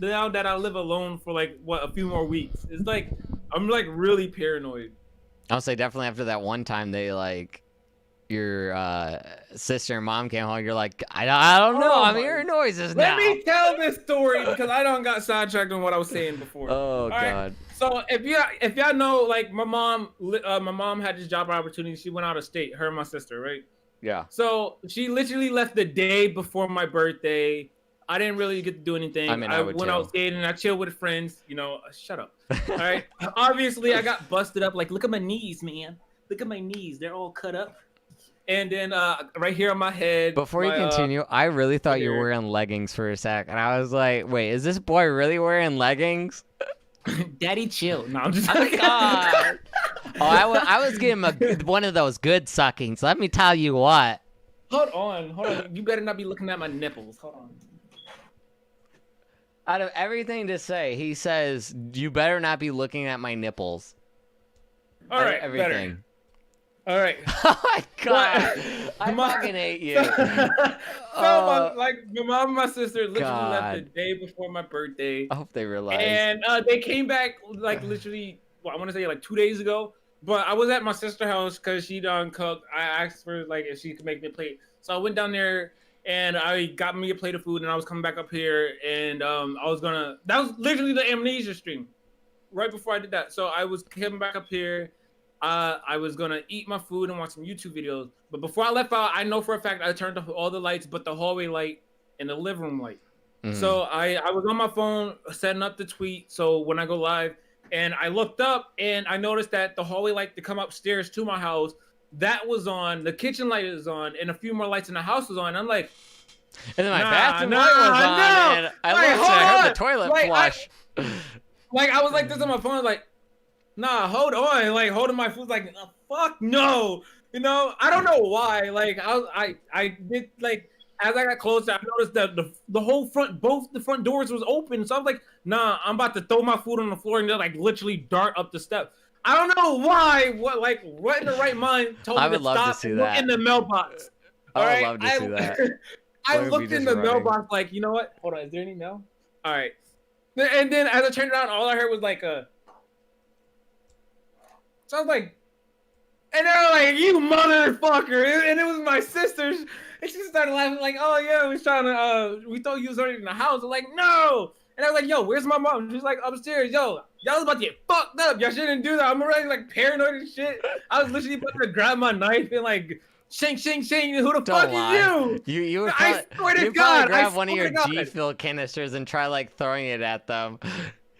now that I live alone for like a few more weeks. It's like I'm like really paranoid. I'll say definitely after that one time they like your sister and mom came home. You're like, I don't know. I'm hearing noises now. Let me tell this story because I don't got sidetracked on what I was saying before. Oh god. Right? So if y'all know, like my mom had this job opportunity. She went out of state. Her and my sister, right? Yeah. So she literally left the day before my birthday. I didn't really get to do anything. I mean, I went out skating. I chilled with friends. You know, shut up. All right. Obviously, I got busted up. Like, look at my knees, man. Look at my knees. They're all cut up. And then right here on my head. Before you continue, I really thought you were wearing leggings for a sec, and I was like, wait, is this boy really wearing leggings? Daddy, chill. No, I'm just. Oh god. Oh, I was getting one of those good suckings. Let me tell you what. Hold on. You better not be looking at my nipples. Hold on. Out of everything to say, he says, you better not be looking at my nipples. All right, everything. Better. All right. Oh my god. I fucking hate you. So my mom and my sister literally left the day before my birthday. I hope they realize. And they came back like literally, I want to say like 2 days ago. But I was at my sister's house because she done cooked. I asked her like if she could make me a plate. So I went down there and I got me a plate of food and I was coming back up here and that was literally the amnesia stream right before I did that. So I was coming back up here. I was gonna eat my food and watch some YouTube videos. But before I left out, I know for a fact I turned off all the lights but the hallway light and the living room light. Mm-hmm. So I was on my phone setting up the tweet. So when I go live and I looked up and I noticed that the hallway light to come upstairs to my house, that was on, the kitchen light is on, and a few more lights in the house was on. I'm like, and then my bathroom light was on, and I heard the toilet flush. I was like this on my phone, like, nah, hold on, like holding my food, like, oh, fuck no, you know. I don't know why. Like I did, like as I got closer, I noticed that the whole front, both the front doors was open. So I was like, nah, I'm about to throw my food on the floor and then like literally dart up the steps. I don't know why. What in the right mind told me to stop and look in the mailbox. I would love to see that. I looked in the mailbox, like, you know what? Hold on, is there any mail? All right. And then as I turned around, all I heard was like a. So I was like, and they were like, "You motherfucker!" And it was my sister's, and she started laughing like, "Oh yeah, we was trying to. We thought you was already in the house." I'm like, "No." And I was like, yo, where's my mom? She's like, upstairs. Yo, y'all was about to get fucked up. Y'all shouldn't do that. I'm already like paranoid and shit. I was literally about to grab my knife and like, shing, shing, shing. Who the fuck is you? You would I swear to you'd God, probably grab one of your G Fuel canisters and try like throwing it at them.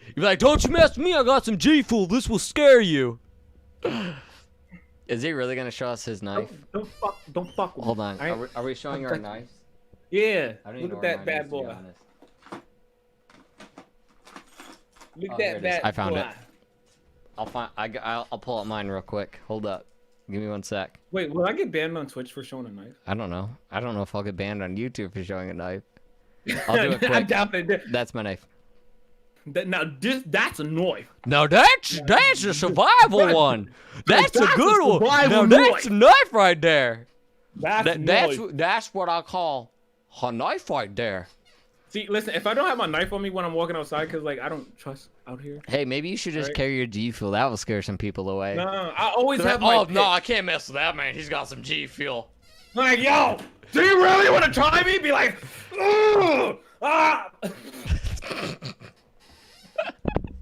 You'd be like, don't you mess with me. I got some G Fuel. This will scare you. Is he really going to show us his knife? Don't fuck with Hold me. on. Right? Are we showing our knives? Yeah. I don't even Look know at that bad boy. Look at that bad boy. I found it. I'll pull up mine real quick. Hold up. Give me 1 sec. Wait, will I get banned on Twitch for showing a knife? I don't know. I don't know if I'll get banned on YouTube for showing a knife. I'll do it quick. I doubt it. That's my knife. That's a knife. No, that's a survival one. That's a good one. Now knife. that's a knife right there. That's what I call a knife right there. See, listen, if I don't have my knife on me when I'm walking outside, because, like, I don't trust out here. Hey, maybe you should just carry your G Fuel. That will scare some people away. No, I always have my no, I can't mess with that, man. He's got some G Fuel. Like, yo, do you really want to try me? Be like, ah.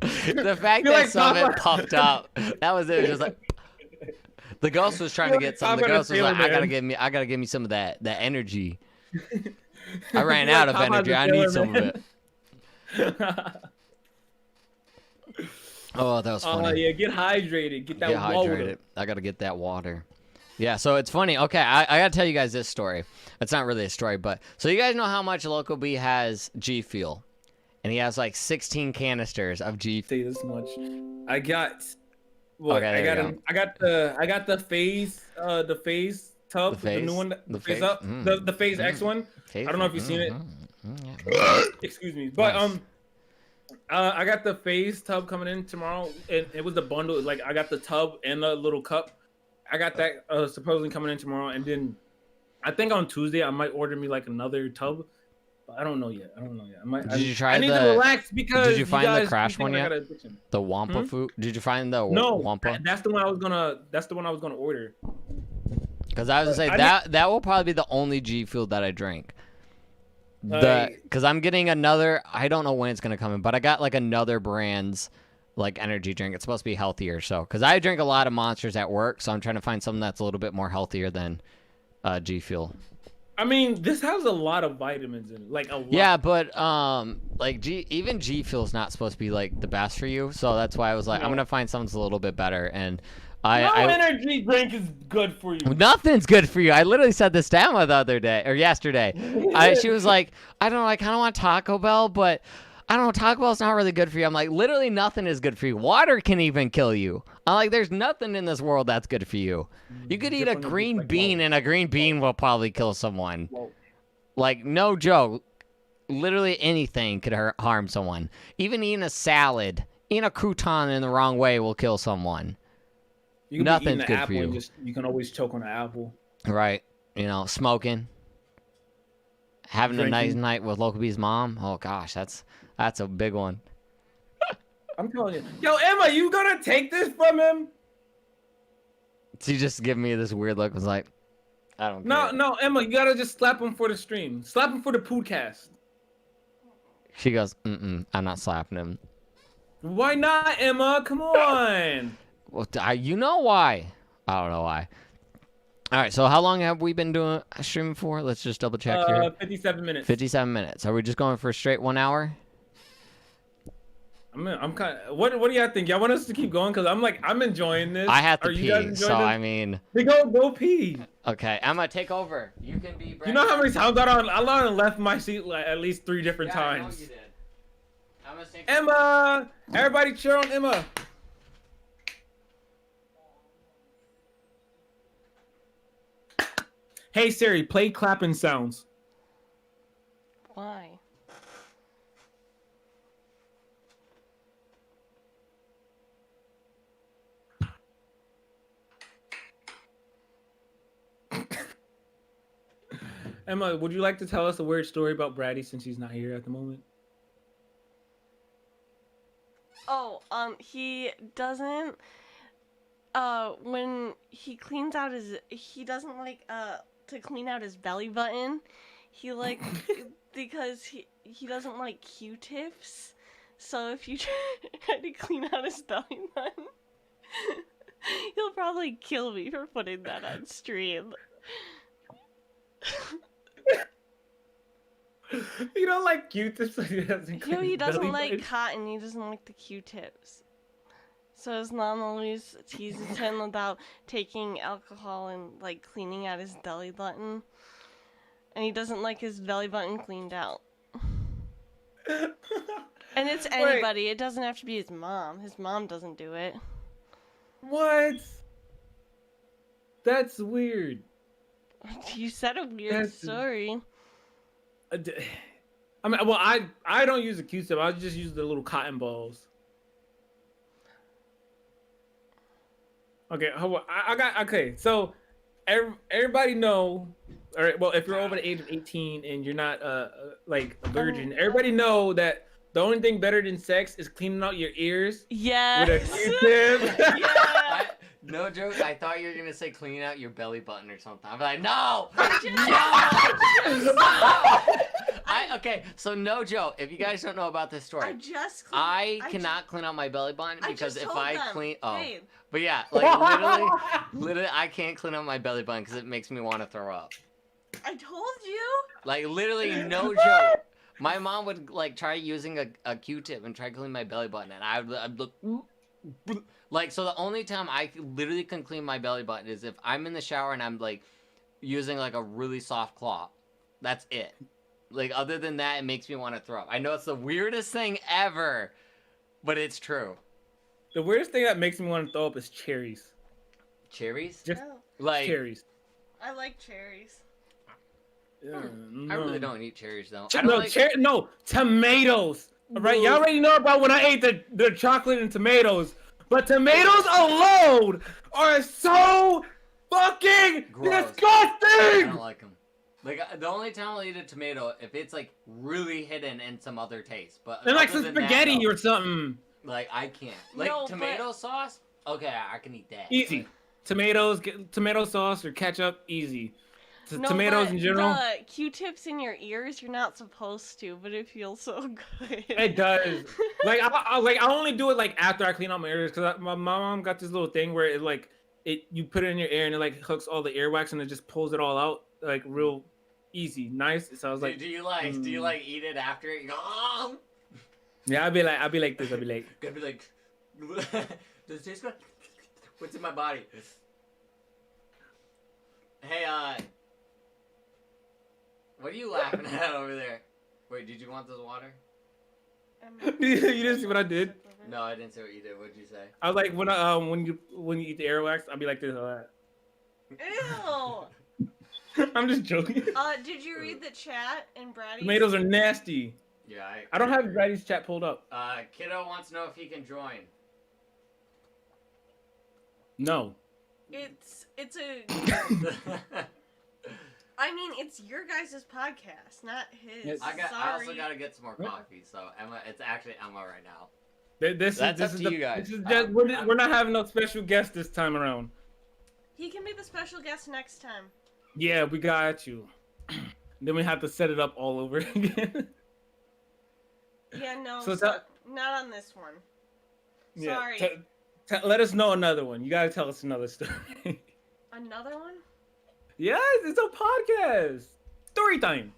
The fact that something puffed up, that was it. It was just like, the ghost was trying to get some. The ghost was like, I gotta give me some of that energy. I ran out of energy. I need some of it. Oh, that was funny. Yeah, get hydrated. Get that water. I gotta get that water. Yeah, so it's funny. Okay, I gotta tell you guys this story. It's not really a story, but so you guys know how much Local B has G Fuel, and he has like 16 canisters of G Fuel. Say this much. I got. What? Okay, I got the phase tub, the new one, the phase up, the phase X one. I don't know if you've seen it. Excuse me, but I got the phase tub coming in tomorrow, and it was the bundle. Like I got the tub and the little cup. I got that supposedly coming in tomorrow, and then I think on Tuesday I might order me like another tub. But I don't know yet. Did you try I need to relax because did you find the crash one yet? The Wampa food? Did you find the Wampa? That's the one I was gonna order. Because I was gonna say that will probably be the only G Fuel that I drink. Because I'm getting another. I don't know when it's gonna come in, but I got like another brand's like energy drink. It's supposed to be healthier, so because I drink a lot of Monsters at work, so I'm trying to find something that's a little bit more healthier than G Fuel. I mean, this has a lot of vitamins in it, like a lot. Yeah, but like even G Fuel's not supposed to be like the best for you, so that's why I was like, I'm gonna find something a little bit better. And energy drink is good for you. Nothing's good for you. I literally said this to Emma the other day or yesterday. She was like, I don't know, I kind of want Taco Bell, but I don't know, Taco Bell's not really good for you. I'm like, literally nothing is good for you. Water can even kill you. I'm like, there's nothing in this world that's good for you. You could eat a green bean, and a green bean will probably kill someone. Like, no joke. Literally anything could harm someone. Even eating a salad, eating a crouton in the wrong way will kill someone. Nothing's good for you. You can always choke on an apple. Right. You know, smoking. Having a nice night with Local B's mom. Oh, gosh, that's a big one. I'm telling you. Yo, Emma, you gonna take this from him? She just gave me this weird look. Was like, I don't care. No, Emma, you gotta just slap him for the stream. Slap him for the podcast. She goes, I'm not slapping him. Why not, Emma? Come on. Well, you know why. I don't know why. All right, so how long have we been doing streaming for? Let's just double check here. 57 minutes. 57 minutes. Are we just going for a straight 1 hour? I'm kind of. What do y'all think? Y'all want us to keep going? Cause I'm enjoying this. I have to pee, so this? I mean. They go pee. Okay, Emma, take over. You can be. You know how many times I left my seat like at least 3 different times. I know you did. Emma, everybody cheer on Emma. Hey Siri, play clapping sounds. Why? Emma, would you like to tell us a weird story about Bratty since he's not here at the moment? Oh, he doesn't. When he cleans out he doesn't like to clean out his belly button. He like because he doesn't like Q-tips. So if you try to clean out his belly button, he'll probably kill me for putting that on stream. You don't like Q-tips? So he doesn't He doesn't like cotton. He doesn't like the Q-tips. So his mom always teases him about taking alcohol and like cleaning out his belly button. And he doesn't like his belly button cleaned out. And it's anybody. Wait. It doesn't have to be his mom. His mom doesn't do it. What? That's weird. You said a weird story. I mean, well, I don't use the Q-tip. I just use the little cotton balls. Okay, okay. So everybody know, all right. Well, if you're over the age of 18 and you're not like a virgin, everybody know that the only thing better than sex is cleaning out your ears. Yes. With a Q-tip. Yeah. No joke. I thought you were gonna say cleaning out your belly button or something. I'm like, no. Okay, so no joke. If you guys don't know about this story, I cannot clean out my belly button because if I clean, but yeah, like literally, I can't clean out my belly button because it makes me want to throw up. I told you. Like literally, no joke. My mom would like try using a Q-tip and try to clean my belly button, and I'd look like, so the only time I literally can clean my belly button is if I'm in the shower and I'm like using like a really soft cloth. That's it. Like, other than that, it makes me want to throw up. I know it's the weirdest thing ever, but it's true. The weirdest thing that makes me want to throw up is cherries. Cherries? Just like cherries. I like cherries. No. I really don't eat cherries, though. No, tomatoes. All right, y'all already know about when I ate the chocolate and tomatoes. But tomatoes alone are so fucking disgusting! I don't like them. Like, the only time I'll eat a tomato if it's, like, really hidden in some other taste. But and like some spaghetti or something. Like, I can't. Like, tomato sauce? Okay, I can eat that. Easy. Tomatoes, tomato sauce or ketchup, easy. Tomatoes in general. The Q-tips in your ears, you're not supposed to, but it feels so good. It does. Like, I only do it, like, after I clean out my ears, because my mom got this little thing where it, like, you put it in your ear and it, like, hooks all the earwax and it just pulls it all out, like, real easy, nice. So I was like, do you like eat it after it? You go, oh! Yeah, I'd be like this. Gonna be like, does it taste good? What's in my body? Hey, what are you laughing at over there? Wait, did you want this water? You didn't see what I did? No, I didn't see what you did. What did you say? I was like, when you eat the airwax, I'll be like this. Ew. I'm just joking. Did you read the chat in Bratty's? Tomatoes are nasty. Yeah, I don't have Bratty's chat pulled up. Kiddo wants to know if he can join. No. It's a. I mean, it's your guys' podcast, not his. I also gotta get some more coffee. So Emma, it's actually Emma right now. This is you guys. This is just, we're not having no special guest this time around. He can be the special guest next time. Yeah, we got you. Then we have to set it up all over again. Yeah, no, so not on this one. Yeah, sorry. Let us know another one. You gotta tell us another story. Another one? Yes, it's a podcast. Story time.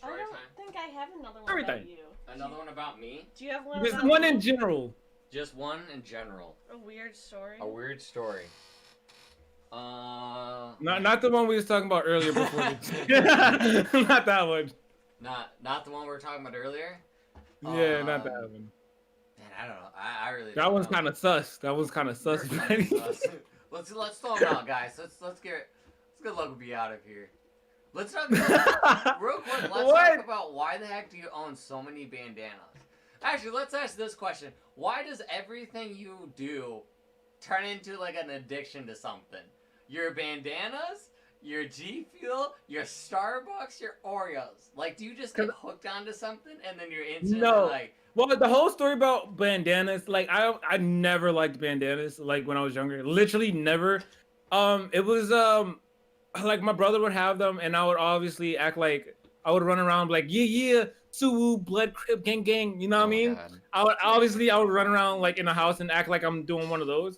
I don't think I have another one about you. Another one about me? Do you have one Just about one me? in general. Just one in general. A weird story? A weird story. Not the one we was talking about earlier before. Not that one. Not the one we were talking about earlier? Yeah, not that one. Man, I don't know. I really. That one's kind of sus. That one's kind of sus. Let's throw them out, guys. Let's get Logan B out of here. Let's talk real quick. Let's talk about why the heck do you own so many bandanas? Actually, let's ask this question: why does everything you do turn into like an addiction to something? Your bandanas, your G Fuel, your Starbucks, your Oreos. Like, do you just get hooked onto something and then you're instantly like? Well, the whole story about bandanas, like I never liked bandanas. Like when I was younger, literally never. It was like my brother would have them, and I would obviously act like I would run around like, yeah, Suwu, Blood, Crip, gang. You know what I mean? God. I would run around like in the house and act like I'm doing one of those.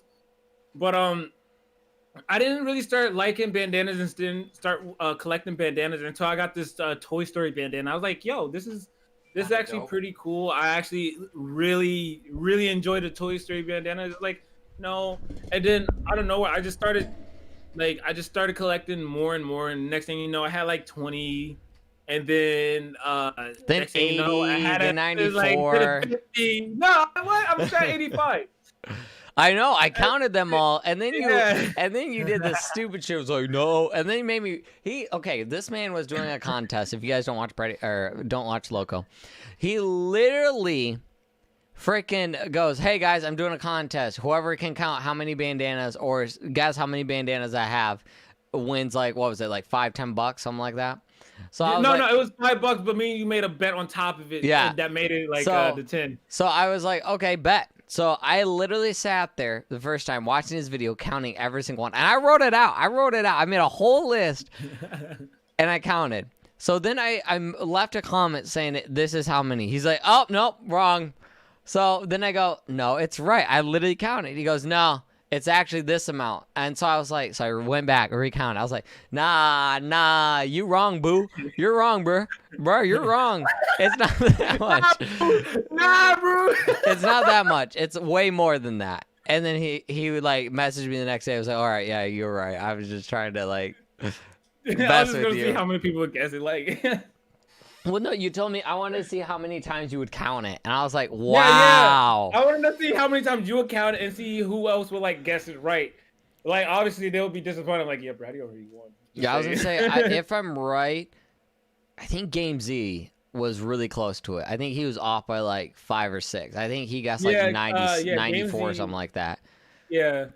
But I didn't really start liking bandanas and didn't start collecting bandanas until I got this Toy Story bandana. I was like, yo, this is actually dope. pretty cool. I actually really enjoyed the Toy Story bandana. It's like, no, and then I don't know, I just started collecting more and more, and next thing you know, I had like 20, and then next thing 80, you know, I had then it was like 94. 50. No, what? I'm just at 85. I know, I counted them all, and then Yeah. you did this stupid shit. It was like, no, and then he made me. This man was doing a contest. If you guys don't watch don't watch Loco, he literally freaking goes, "Hey guys, I'm doing a contest. Whoever can count how many bandanas or guess how many bandanas I have wins. Like, what was it, like $5-10, something like that." So I was No, it was $5, but me and you made a bet on top of it. Yeah. That made it like So- the 10. So I was like, okay, bet. So I literally sat there the first time watching his video, counting every single one. And I wrote it out. I made a whole list, and I counted. So then I left a comment saying, this is how many. He's like, oh, nope, wrong. So then I go, no, it's right. I literally counted. He goes, no, it's actually this amount. And so I was like, so I went back and recounted. I was like, nah, you wrong, boo. You're wrong, bro. Bro, you're wrong. It's not that much. Nah, bro. It's not that much. It's way more than that. And then he would like message me the next day. I was like, all right, yeah, you're right. I was just trying to like I was mess just with gonna you. see how many people would guess it. Like, Well, no, you told me I wanted to see how many times you would count it, and I was like, yeah. wow. I wanted to see how many times you would count it and see who else would like guess it right. Like, obviously they would be disappointed. I'm like, yeah, Brady already won. Just Yeah, I was gonna say saying. if I'm right, I think Game Z was really close to it. I think he was off by like 5 or 6. I think he guessed like Yeah, 90, 94 or Game Z- something like that. Yeah.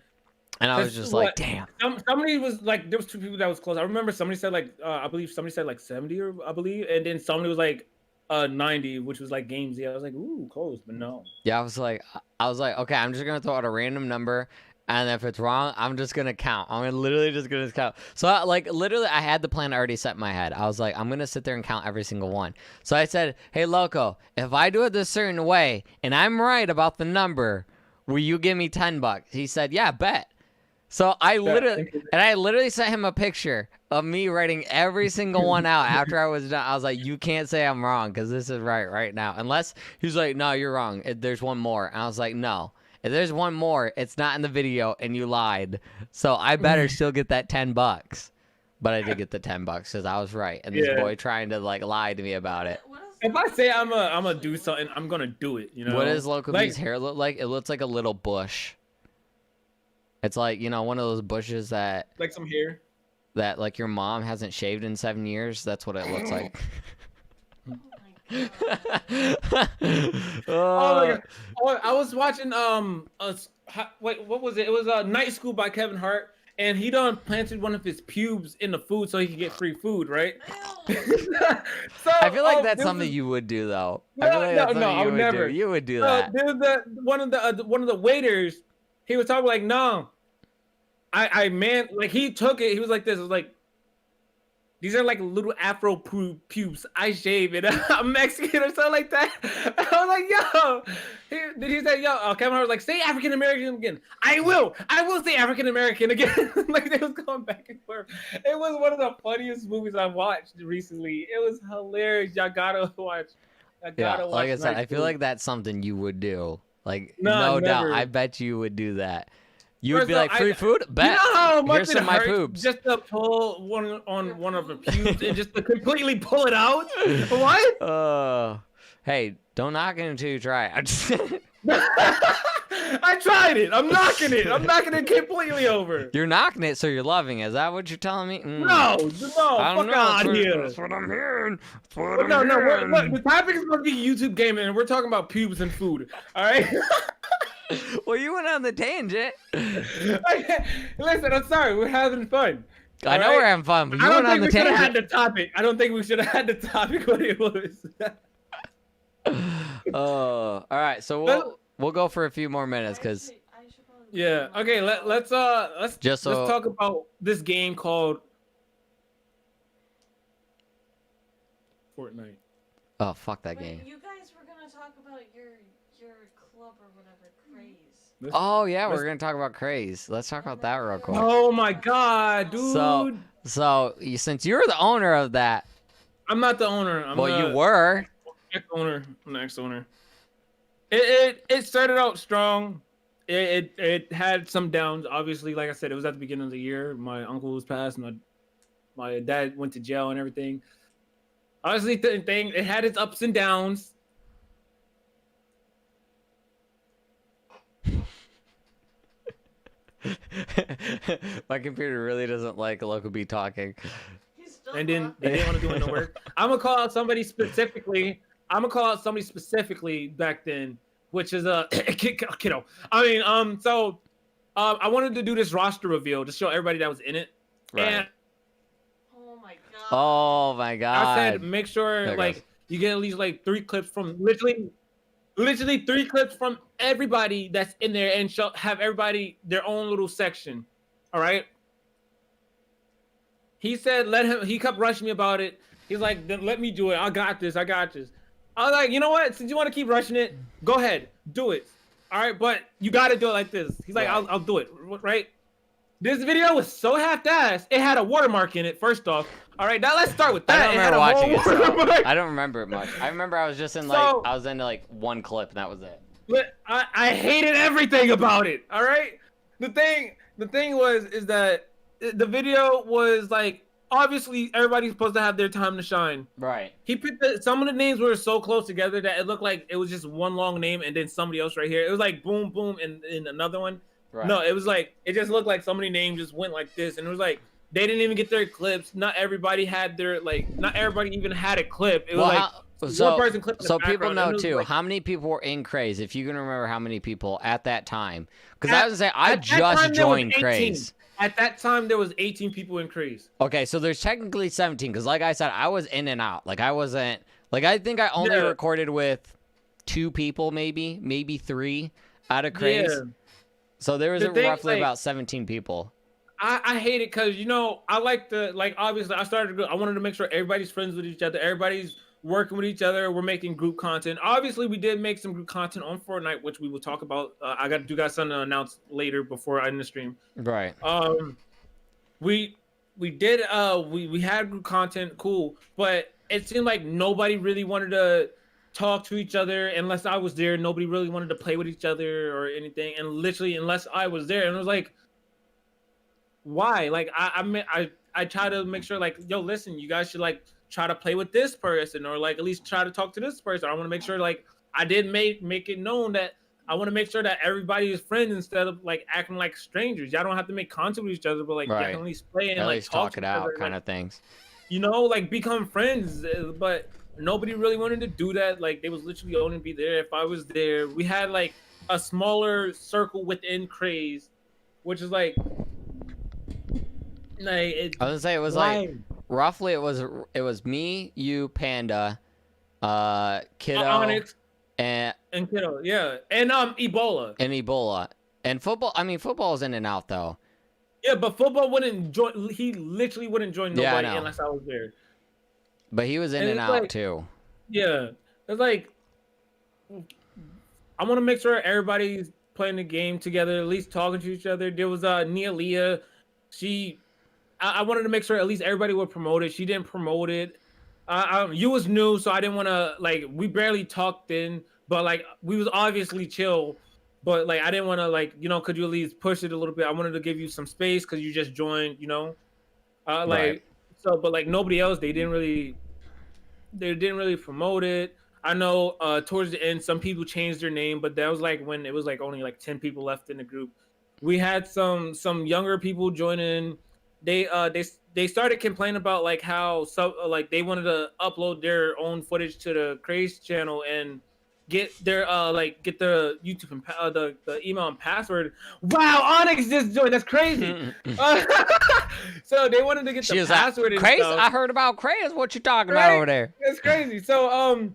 And I was That's just what- like, damn. Somebody was like, there was 2 people that was close. I remember somebody said like, I believe somebody said like 70, or I believe, and then somebody was like 90, which was like Game Z. I was like, ooh, close, but no. Yeah, I was like, okay, I'm just gonna throw out a random number, and if it's wrong, I'm just gonna count. Literally just gonna count. So I had the plan already set in my head. I was like, I'm gonna sit there and count every single one. So I said, hey, Loco, if I do it this certain way and I'm right about the number, will you give me $10? He said, yeah, bet. So I literally sent him a picture of me writing every single one out after I was done. I was like, you can't say I'm wrong because this is right now. Unless he was like, no, you're wrong. There's one more. And I was like, no. If there's one more, it's not in the video and you lied. So I better still get that $10. But I did get the $10 because I was right. And this boy trying to like lie to me about it. What is If I say I'm gonna do something, I'm gonna do it. You know. What does Loco Like- B's hair look like? It looks like a little bush. It's like, one of those bushes that Like some hair. like your mom hasn't shaved in 7 years. That's what it looks like. oh my god. Oh my god! Oh, I was watching wait, what was it? It was Night School by Kevin Hart, and he done planted one of his pubes in the food so he could get free food, right? Ew. So I feel like that's there something was- you would do though. No, I feel like that's no, something I you would would never. do. You would do that. There was one of the waiters. He was talking like, no, I meant like he took it. He was like this. It was like, these are like little Afro pubes. I shave it. I'm Mexican or something like that. I was like, yo. He said, yo. Kevin Hart was like, say African American again. I will say African American again. Like they was going back and forth. It was one of the funniest movies I've watched recently. It was hilarious. Y'all gotta watch. Yeah, like I said, Night I feel School. like that's something you would do. Like, No, no doubt. never. I bet you would do that. You would First be off, like, free food? Bet. You know how much Here's it some of my hurts poops. just to pull one on one of the pubes and just to completely pull it out? What? Hey, don't knock it until you try it. I tried it. I'm knocking it. I'm knocking it completely over. You're knocking it, so you're loving it. Is that what you're telling me? No, I don't fuck out know. here. That's what I'm hearing. That's what But no, I'm hearing. look, the topic is supposed to be YouTube gaming, and we're talking about pubes and food. All right. Well, you went on the tangent. Listen, I'm sorry. We're having fun. I know All right? we're having fun, but you I don't went on think the we should have had tangent. the topic. I don't think we should have had the topic what it was. Oh, all right. So we'll go for a few more minutes because I should probably Yeah. Okay. Let's Just so- let's talk about this game called Fortnite. Oh, fuck that Wait, game. you guys were gonna talk about your club or whatever, Craze. Oh yeah, we're gonna talk about Craze. Let's talk about that real quick. Oh my god, dude. Since you're the owner of that, I'm not the owner. you were. Ex-owner. I'm the ex-owner. It started out strong. It had some downs. Obviously, like I said, it was at the beginning of the year. My uncle was passed. My dad went to jail and everything. Honestly, it had its ups and downs. My computer really doesn't like Local B talking. And then they didn't want to do it no work. I'm gonna call out somebody specifically. Back then, which is a kiddo. I mean, I wanted to do this roster reveal to show everybody that was in it. Right. And oh my god! I said make sure you get at least like 3 clips from literally 3 clips from everybody that's in there, and have everybody their own little section. All right. He said, he kept rushing me about it. He's like, then let me do it. I got this. I was like, you know what? Since you want to keep rushing it, go ahead. Do it. All right. But you got to do it like this. He's like, right. I'll do it. Right. This video was so half-assed. It had a watermark in it, first off. All right. Now let's start with that. I don't remember watching it. So I don't remember it much. I remember I was just in I was into like 1 clip and that was it. But I hated everything about it. All right. The thing is that the video was like, obviously everybody's supposed to have their time to shine. Right. He picked some of the names were so close together that it looked like it was just one long name and then somebody else right here. It was like boom, boom, and another one. Right. No, it was like, it just looked like so many names just went like this. And it was like, they didn't even get their clips. Not everybody had not everybody even had a clip. It was one person clipped so people know too, how many people were in Craze, if you can remember how many people at that time. Because I was saying, I just joined Craze. At that time, there was 18 people in Craze. Okay, so there's technically 17, because like I said, I was in and out. Like, I wasn't... Like, I think I only recorded with 2 people, maybe 3 out of Craze. Yeah. So there was roughly about 17 people. I hate it because, I like obviously, I wanted to make sure everybody's friends with each other. Everybody's working with each other. We're making group content. Obviously, we did make some group content on Fortnite, which we will talk about. I got something to announce later before I end the stream. Right. We did we had group content, cool, but it seemed like nobody really wanted to talk to each other unless I was there. Nobody really wanted to play with each other or anything, and literally unless I was there. And it was like, why? Like I try to make sure like, yo, listen, you guys should like try to play with this person, or like at least try to talk to this person. I want to make sure like I did make it known that I want to make sure that everybody is friends instead of like acting like strangers. Y'all don't have to make content with each other, but like you can at least play and like talk it out kind of things. Like become friends. But nobody really wanted to do that. Like they was literally only be there if I was there. We had like a smaller circle within Craze, which is like I was gonna say it was like roughly it was me, you, Panda, Kiddo, Onyx, and Kiddo, yeah, and Ebola and football. I mean, football's in and out though. Yeah, but football wouldn't join. He literally wouldn't join nobody unless I was there. But he was in and out too. Yeah, it's like I want to make sure everybody's playing the game together, at least talking to each other. There was Nia Leah. I wanted to make sure at least everybody would promote it. She didn't promote it. You was new, so I didn't want to like. We barely talked then, but like we was obviously chill. But like I didn't want to like could you at least push it a little bit? I wanted to give you some space because you just joined. Right. So, but like nobody else, they didn't really promote it. I know towards the end, some people changed their name, but that was like when it was like only like 10 people left in the group. We had some younger people join in. They started complaining about like how like they wanted to upload their own footage to the Craze channel and get their get the YouTube and the email and password. Wow, Onyx just joined. That's crazy. So they wanted to get the password. Like, Craze? I heard about Craze. What you talking about over there? It's crazy. So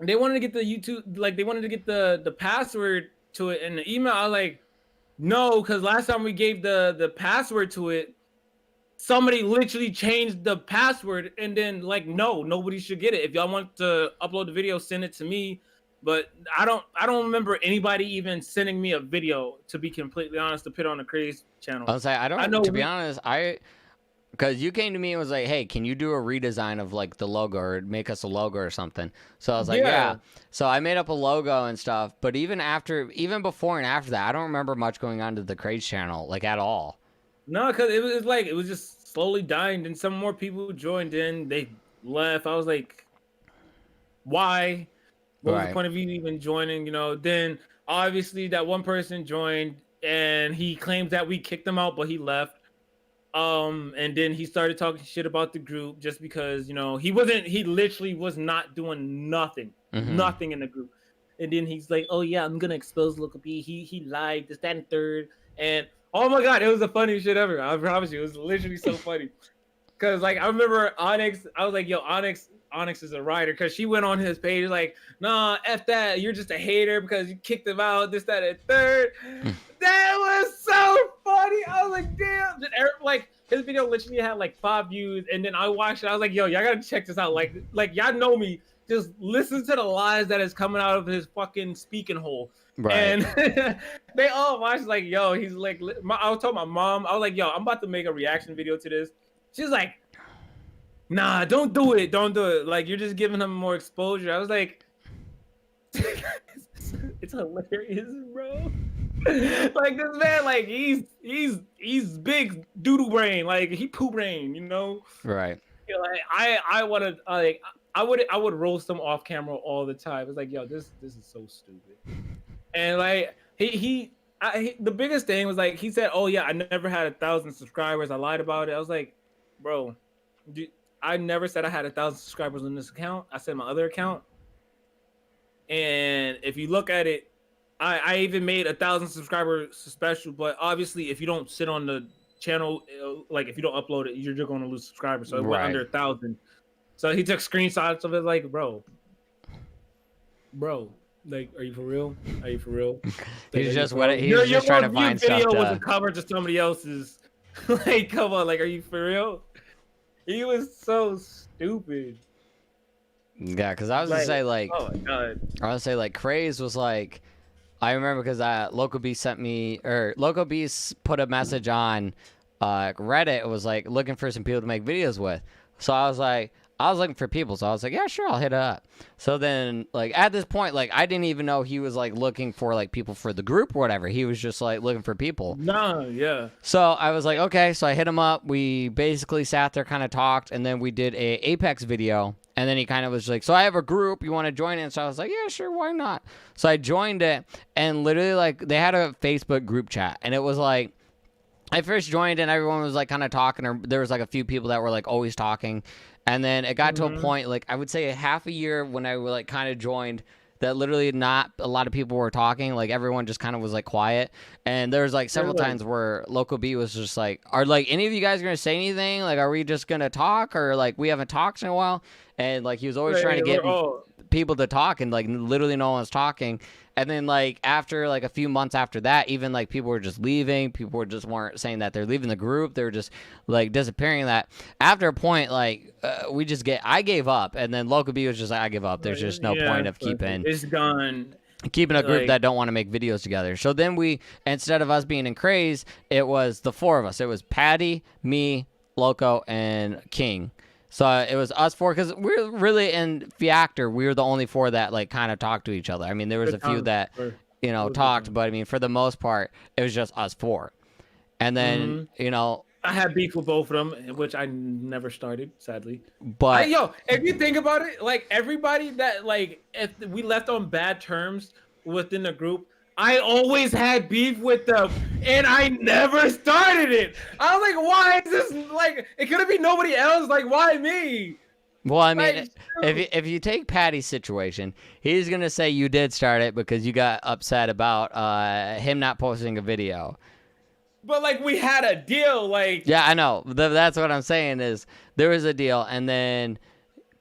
they wanted to get the YouTube, like they wanted to get the password to it and the email. I was like, no, because last time we gave the password to it, somebody literally changed the password, and then like, no, nobody should get it. If y'all want to upload the video, send it to me. But I don't remember anybody even sending me a video, to be completely honest, to put on the Craze channel. I'll say I don't. To be honest, because you came to me and was like, hey, can you do a redesign of like the logo or make us a logo or something? So I was like, yeah. So I made up a logo and stuff. But even before and after that, I don't remember much going on to the Craze channel like at all. No, because it was just slowly dying. Then some more people joined in. They left. I was like, why? What was the point of you even joining? You know, then obviously that one person joined and he claims that we kicked him out, but he left. And then he started talking shit about the group just because, you know, he literally was not doing nothing in the group. And then he's like, oh yeah, I'm gonna expose Local B. He lied, this, that, and third. And oh my God, it was the funniest shit ever. I promise you, it was literally so funny. Cause like I remember Onyx, I was like, yo, Onyx is a writer, because she went on his page like, nah, F that, you're just a hater because you kicked him out, this, that, and third. That was so funny. I was like, damn. Like his video literally had like 5 views, and then I watched it. I was like, yo, y'all gotta check this out. Like y'all know me. Just listen to the lies that is coming out of his fucking speaking hole. Right. And they all watched like, yo, he's like, I was telling my mom, I was like, yo, I'm about to make a reaction video to this. She's like, nah, don't do it. Don't do it. Like, you're just giving him more exposure. I was like, it's hilarious, bro. Like this man, like he's big doodle brain. Like he poo brain, you know? Right. You know, like I wanna like I would roast him off camera all the time. It's like, yo, this is so stupid. And like the biggest thing was like he said, oh yeah, I never had 1,000 subscribers. I lied about it. I was like, bro, I never said I had 1,000 subscribers on this account. I said my other account. And if you look at it, I even made 1,000 subscribers special. But obviously, if you don't sit on the channel, like if you don't upload it, you're just going to lose subscribers. So it went under 1,000. So he took screenshots of it, like, bro, like, are you for real? Are you for real? Like, he's just trying to find stuff. Your video was a cover to somebody else's. Like, come on, like, are you for real? He was so stupid. Yeah, because I was gonna say like, oh my God, I was gonna say like, Craze was like, I remember because Local B sent me, or Local B put a message on Reddit. It was like looking for some people to make videos with. So I was looking for people. So I was like, yeah, sure, I'll hit it up. So then, like, at this point, like, I didn't even know he was, like, looking for, like, people for the group or whatever. He was just, like, looking for people. No, yeah. So I was like, okay. So I hit him up. We basically sat there, kind of talked, and then we did a Apex video. And then he kind of was like, so I have a group. You want to join it? So I was like, yeah, sure, why not? So I joined it, and literally, like, they had a Facebook group chat. And it was, like, I first joined, and everyone was, like, kind of talking. Or there was, like, a few people that were, like, always talking. And then it got to a point, like, I would say a half a year when I, like, kind of joined, that literally not a lot of people were talking. Like, everyone just kind of was, like, quiet. And there was, like, several times where Local B was just like, are, like, any of you guys going to say anything? Like, are we just going to talk? Or, like, we haven't talked in a while. And, like, he was always trying to get people to talk. And, like, literally no one was talking. And then, like, after, like, a few months after that, even, like, people were just leaving. People were just weren't saying that they're leaving the group. They were just, like, disappearing. That after a point, like, I gave up. And then Local B was just like, I give up. There's just no point of keeping. It's gone. Keeping a group that don't want to make videos together. So then instead of us being in Craze, it was the 4 of us. It was Patty, me, Loco, and King. So it was us 4, because we're really in Fiactor. We were the only 4 that like kind of talked to each other. I mean, there was a few that talked, but I mean, for the most part, it was just us 4. And then I had beef with both of them, which I never started, sadly. But if you think about it, like everybody that like if we left on bad terms within the group, I always had beef with them, and I never started it. I was like, why is this, like, it could be nobody else, like, why me? Well, I mean, if you take Patty's situation, he's going to say you did start it because you got upset about him not posting a video. But, like, we had a deal, like... Yeah, I know. That's what I'm saying is there was a deal, and then...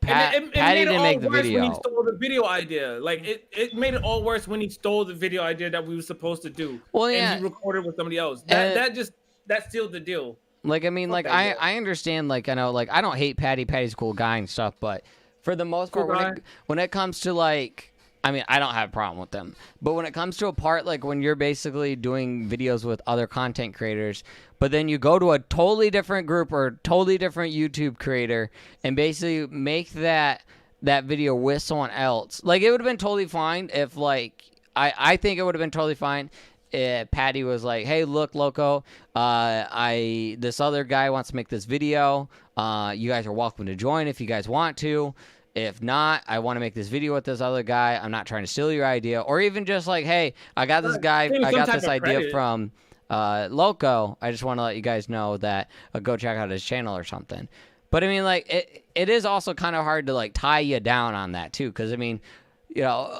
Patty didn't make the video. When he stole the video idea, like it made it all worse when he stole the video idea that we were supposed to do. Well, yeah, and he recorded with somebody else. That sealed the deal. Like, I mean, like, I understand, like, I know, like, I don't hate Patty. Patty's a cool guy and stuff, but for the most part, when it comes to, like, I mean, I don't have a problem with them. But when it comes to a part, like, when you're basically doing videos with other content creators, but then you go to a totally different group or totally different YouTube creator and basically make that video with someone else. Like, it would have been totally fine if, like, I think it would have been totally fine if Patty was like, hey, look, Loco, this other guy wants to make this video. You guys are welcome to join if you guys want to. If not, I want to make this video with this other guy. I'm not trying to steal your idea. Or even just like, hey, I got this guy, I got this idea from Loco. I just want to let you guys know that go check out his channel or something. But I mean, like, it is also kind of hard to like tie you down on that too. Because I mean, you know,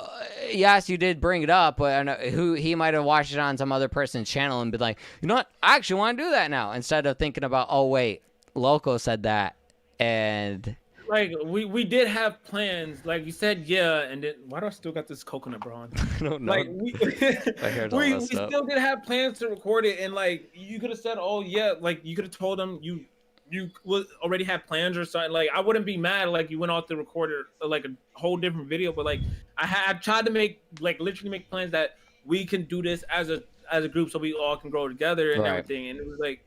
yes, you did bring it up, but I know he might have watched it on some other person's channel and been like, you know what, I actually want to do that now. Instead of thinking about, oh, wait, Loco said that. And... like we did have plans, like you said, yeah, and then why do I still got this coconut bra on? I don't know. Like we still did have plans to record it, and like you could have said, oh yeah, like you could have told them you already had plans or something. Like I wouldn't be mad like you went off the recorder like a whole different video, but like I tried to literally make plans that we can do this as a group so we all can grow together and everything, and it was like,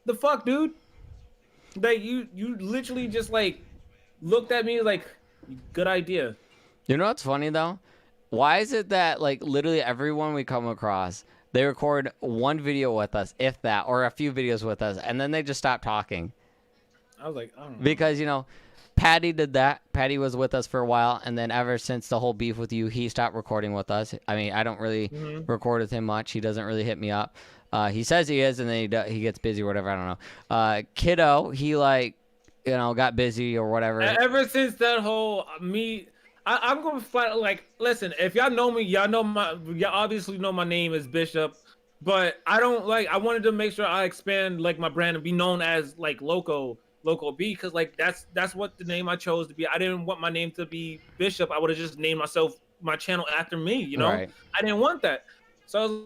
the fuck, dude. Like you literally just like looked at me like, good idea. You know what's funny though? Why is it that like literally everyone we come across, they record one video with us, if that, or a few videos with us, and then they just stop talking? I was like, I don't know. Because, you know, Patty did that. Patty was with us for a while, and then ever since the whole beef with you, he stopped recording with us. I mean, I don't really record with him much. He doesn't really hit me up. He says he is, and then he gets busy or whatever. I don't know. Kiddo, he like, you know, got busy or whatever. Ever since that whole I'm going to flat like, listen, if y'all know me, y'all obviously know my name is Bishop, but I wanted to make sure I expand like my brand and be known as like Loco B, because like that's what the name I chose to be. I didn't want my name to be Bishop. I would have just named my channel after me, you know. Right. I didn't want that, so I was,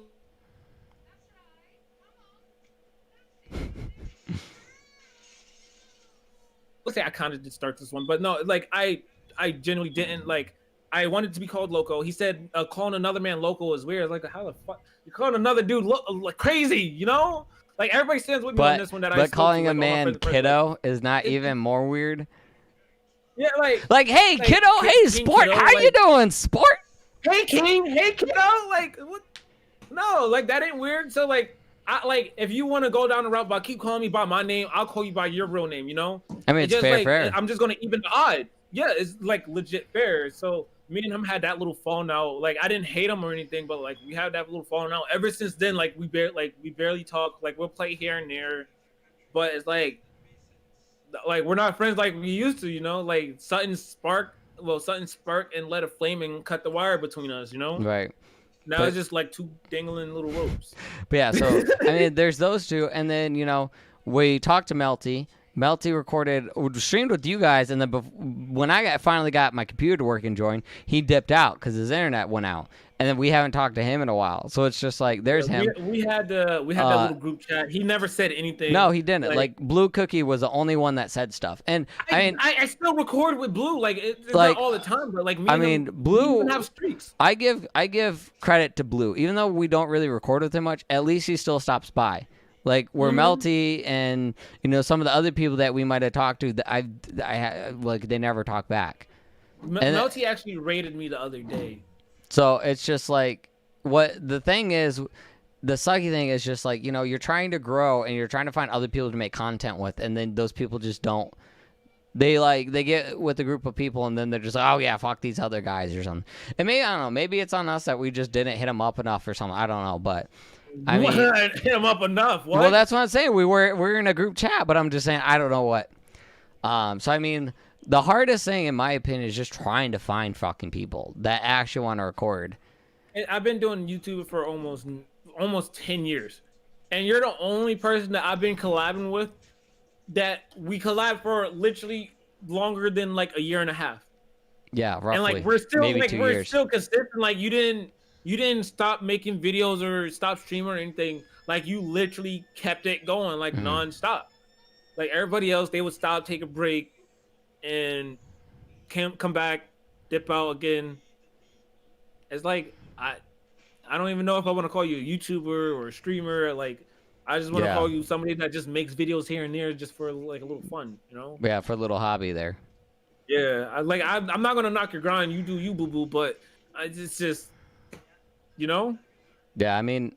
let's say I kind of did start this one, but no, like I genuinely didn't like. I wanted to be called Loco. He said calling another man Loco is weird. Like, how the fuck you're calling another dude like crazy? You know, like everybody stands with me on this one. But calling a man Kiddo is not even more weird. Yeah, like hey Kiddo, hey Sport, Kiddo, how you doing, Sport? Hey King, hey Kiddo, like what? No, like that ain't weird. So like. If you want to go down the route, but keep calling me by my name, I'll call you by your real name, you know? I mean, it's fair. I'm just going to even the odd. Yeah, it's like legit fair. So me and him had that little falling out. Like I didn't hate him or anything, but like we had that little falling out. Ever since then, like we barely talk. Like we'll play here and there, but it's like we're not friends like we used to, you know? Like something sparked and let a flame and cut the wire between us, you know? Right. Now it's just like two dangling little ropes. But yeah, so I mean, there's those two, and then you know we talked to Melty. Melty streamed with you guys, and then when I finally got my computer to work and join, he dipped out because his internet went out, and then we haven't talked to him in a while. So it's just like there's him. We had that little group chat. He never said anything. No, he didn't. Like Blue Cookie was the only one that said stuff, and I still record with Blue. Like it's not all the time, but like Blue. We have streaks. I give credit to Blue, even though we don't really record with him much. At least he still stops by. Like where Melty and you know some of the other people that we might have talked to, that I like they never talk back. Melty actually rated me the other day. So it's just like what the thing is. The sucky thing is just like, you know, you're trying to grow and you're trying to find other people to make content with, and then those people just don't. They get with a group of people and then they're just like, oh yeah, fuck these other guys or something. And maybe I don't know. Maybe it's on us that we just didn't hit them up enough or something. I don't know, but. I mean, hit him up enough. What? Well, that's what I'm saying. We're in a group chat, but I'm just saying I don't know what. So I mean, the hardest thing in my opinion is just trying to find fucking people that actually want to record. And I've been doing YouTube for almost 10 years, and you're the only person that I've been collabing with that we collab for literally longer than like a year and a half. Yeah, roughly. And like we're still maybe 2 years. Still consistent. Like you didn't. you didn't stop making videos or stop streaming or anything. Like you literally kept it going like nonstop. Like everybody else, they would stop, take a break, and come back, dip out again. It's like I don't even know if I want to call you a YouTuber or a streamer. Like I just want to call you somebody that just makes videos here and there just for like a little fun, you know? Yeah, for a little hobby there. Yeah, I'm not gonna knock your grind. You do you, boo boo. But it's just, you know. Yeah, I mean,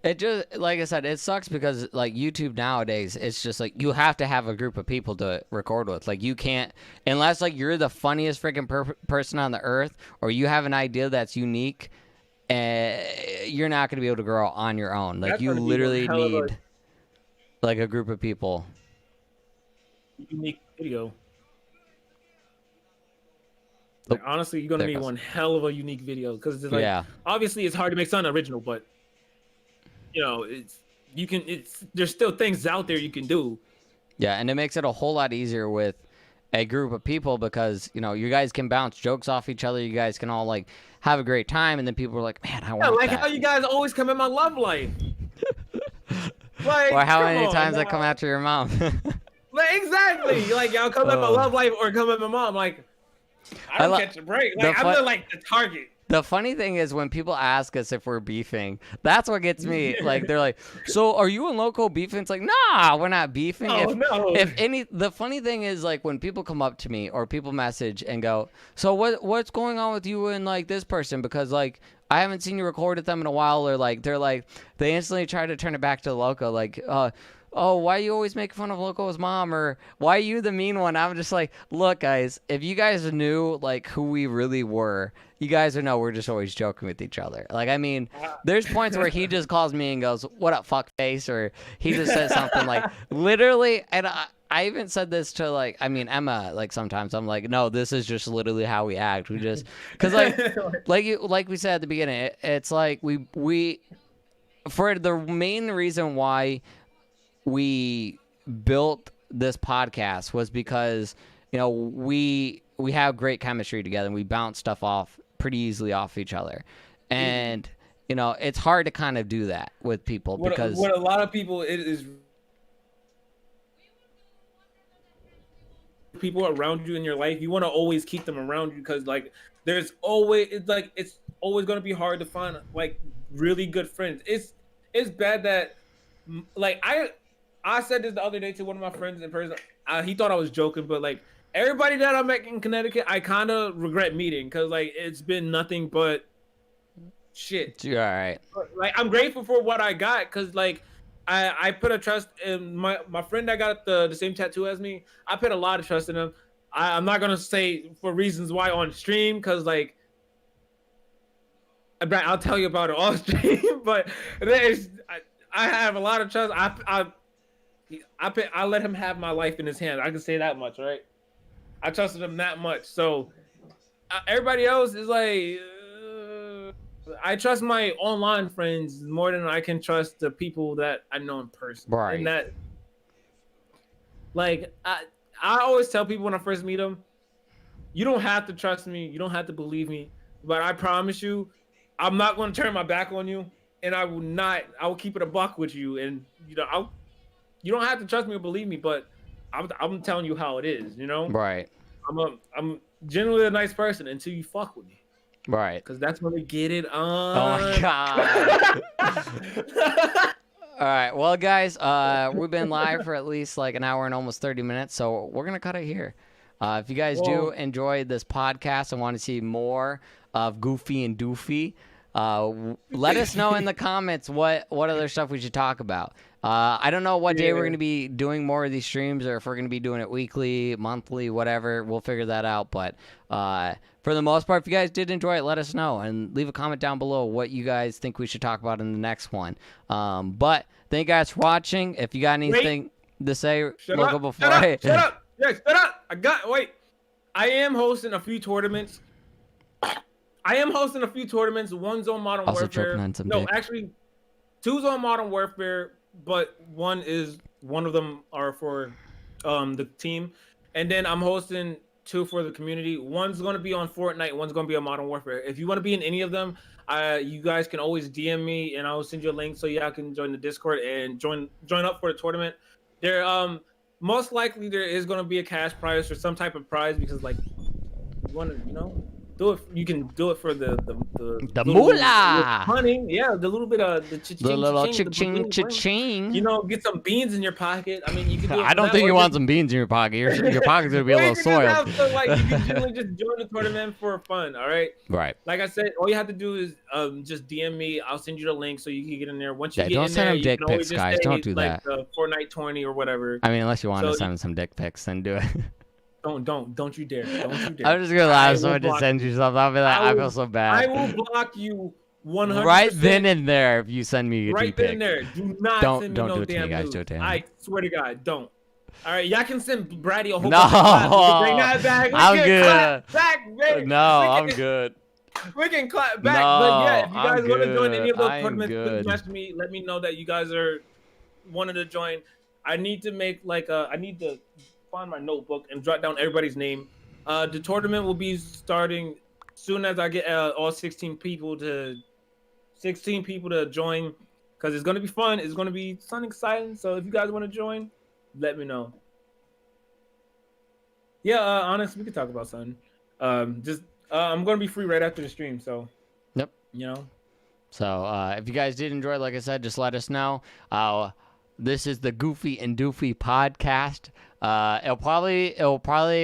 it just, like I said, it sucks because like YouTube nowadays, it's just like you have to have a group of people to record with. Like you can't, unless like you're the funniest freaking person on the earth, or you have an idea that's unique, you're not going to be able to grow on your own. Like you literally need like a group of people. Unique video. Like, honestly, you're gonna need one hell of a unique video because it's like obviously it's hard to make something original, but you know there's still things out there you can do. Yeah, and it makes it a whole lot easier with a group of people because you know you guys can bounce jokes off each other. You guys can all like have a great time, and then people are like, "Man, I want like that." how you guys always come in my love life. Like, or how many times I come after your mom. Like, exactly. Like y'all come at my love life or come at my mom. Like I don't catch a break. Like I'm like the target. The funny thing is when people ask us if we're beefing, that's what gets me. Like they're like, "So are you and Loco beefing?" It's like, "Nah, we're not beefing." The funny thing is like when people come up to me or people message and go, "So what's going on with you and like this person?" Because like I haven't seen you record with them in a while, or like they instantly try to turn it back to Loco, like, "Oh, why you always make fun of Loco's mom?" Or "Why are you the mean one?" I'm just like, look, guys, if you guys knew like who we really were, you guys would know we're just always joking with each other. Like, I mean, there's points where he just calls me and goes, "What up, fuckface?" Or he just says something like, literally, and I even said this to like, I mean, Emma, like sometimes I'm like, no, this is just literally how we act. We just, cause like we said at the beginning, it's like we, for the main reason why we built this podcast was because, you know, we have great chemistry together and we bounce stuff off pretty easily off each other. And, you know, it's hard to kind of do that with people because what a lot of people, it is people around you in your life, you want to always keep them around you because like there's always, it's always going to be hard to find like really good friends. It's bad that like I said this the other day to one of my friends in person. He thought I was joking, but like everybody that I met in Connecticut, I kind of regret meeting because like it's been nothing but shit. You're all right. Like I'm grateful for what I got because like I put a trust in my friend that got the same tattoo as me. I put a lot of trust in him. I'm not gonna say for reasons why on stream because like I'll tell you about it off stream, but I have a lot of trust. I let him have my life in his hands. I can say that much, right? I trusted him that much. So everybody else is like, I trust my online friends more than I can trust the people that I know in person. Right. And that, like, I always tell people when I first meet them, you don't have to trust me. You don't have to believe me. But I promise you, I'm not going to turn my back on you. And I will keep it a buck with you. And, you know, you don't have to trust me or believe me, but I'm telling you how it is, you know? Right. I'm generally a nice person until you fuck with me. Right. Because that's when we get it on. Oh my god. All right. Well, guys, we've been live for at least like an hour and almost 30 minutes, so we're gonna cut it here. If you guys do enjoy this podcast and want to see more of Goofy and Doofy, let us know in the comments what other stuff we should talk about. I don't know what day we're going to be doing more of these streams or if we're going to be doing it weekly, monthly, whatever. We'll figure that out. But for the most part, if you guys did enjoy it, let us know and leave a comment down below what you guys think we should talk about in the next one. But thank you guys for watching. If you got anything to say, Shut up. Yes, shut up. I am hosting a few tournaments. One's on Modern Warfare. Actually, two's on Modern Warfare, but one of them are for the team. And then I'm hosting 2 for the community. One's going to be on Fortnite, one's going to be on Modern Warfare. If you want to be in any of them, you guys can always DM me, and I will send you a link so y'all can join the Discord and join up for the tournament. There, most likely there is going to be a cash prize or some type of prize because like you want to, do it. You can do it for the moolah money. Yeah, the little bit of the cha-ching. Get some beans in your pocket. I mean, you can do it. I don't think you want some beans in your pocket. Your pocket's gonna be a little soiled. You can generally just join the tournament for fun. All right. Right. Like I said, all you have to do is just DM me. I'll send you the link so you can get in there. Once you get don't in send there, them dick you can pics, always guys. just Don't do that. Fortnite 20 or whatever. I mean, unless you want to send some dick pics, then do it. Don't you dare! Don't you dare! I'm just gonna allow someone to send you something. I'll be like, I feel so bad. I will block you 100%. Right then and there, if you send me a right pic. then and there. Do not don't send me don't no do it to damn me, guys. news. Do it to him. I swear to God, don't. All right, y'all can send Bratty a whole No, bunch of claps. We can bring that back. I'm good. Clap back, baby. No, I'm good. We can clap back. No, but yeah, if you guys I'm want to join any of those good. tournaments, I'm please good. message me. Let me know that you guys are wanted to join. I need to make I need to find my notebook and jot down everybody's name. The tournament will be starting soon as I get all 16 people to join, because it's gonna be fun. It's gonna be something exciting. So if you guys want to join, let me know. Yeah, honestly, we could talk about something. I'm gonna be free right after the stream, so. Yep. So if you guys did enjoy, like I said, just let us know. This is the Goofy and Doofy podcast. It'll probably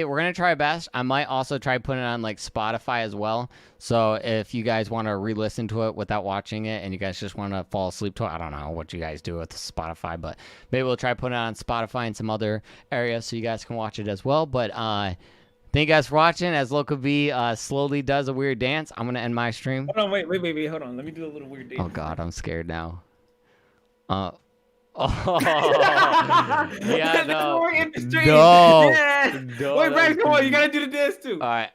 we're gonna try our best. I might also try putting it on like Spotify as well. So if you guys want to re-listen to it without watching it, and you guys just want to fall asleep to it, I don't know what you guys do with Spotify, but maybe we'll try putting it on Spotify and some other areas so you guys can watch it as well. But thank you guys for watching. As Local B slowly does a weird dance, I'm gonna end my stream. Hold on, wait, hold on. Let me do a little weird dance. Oh God, I'm scared now. Oh yeah, no. Yeah. No. Wait, Bryce, come on, you gotta do the dance too. All right.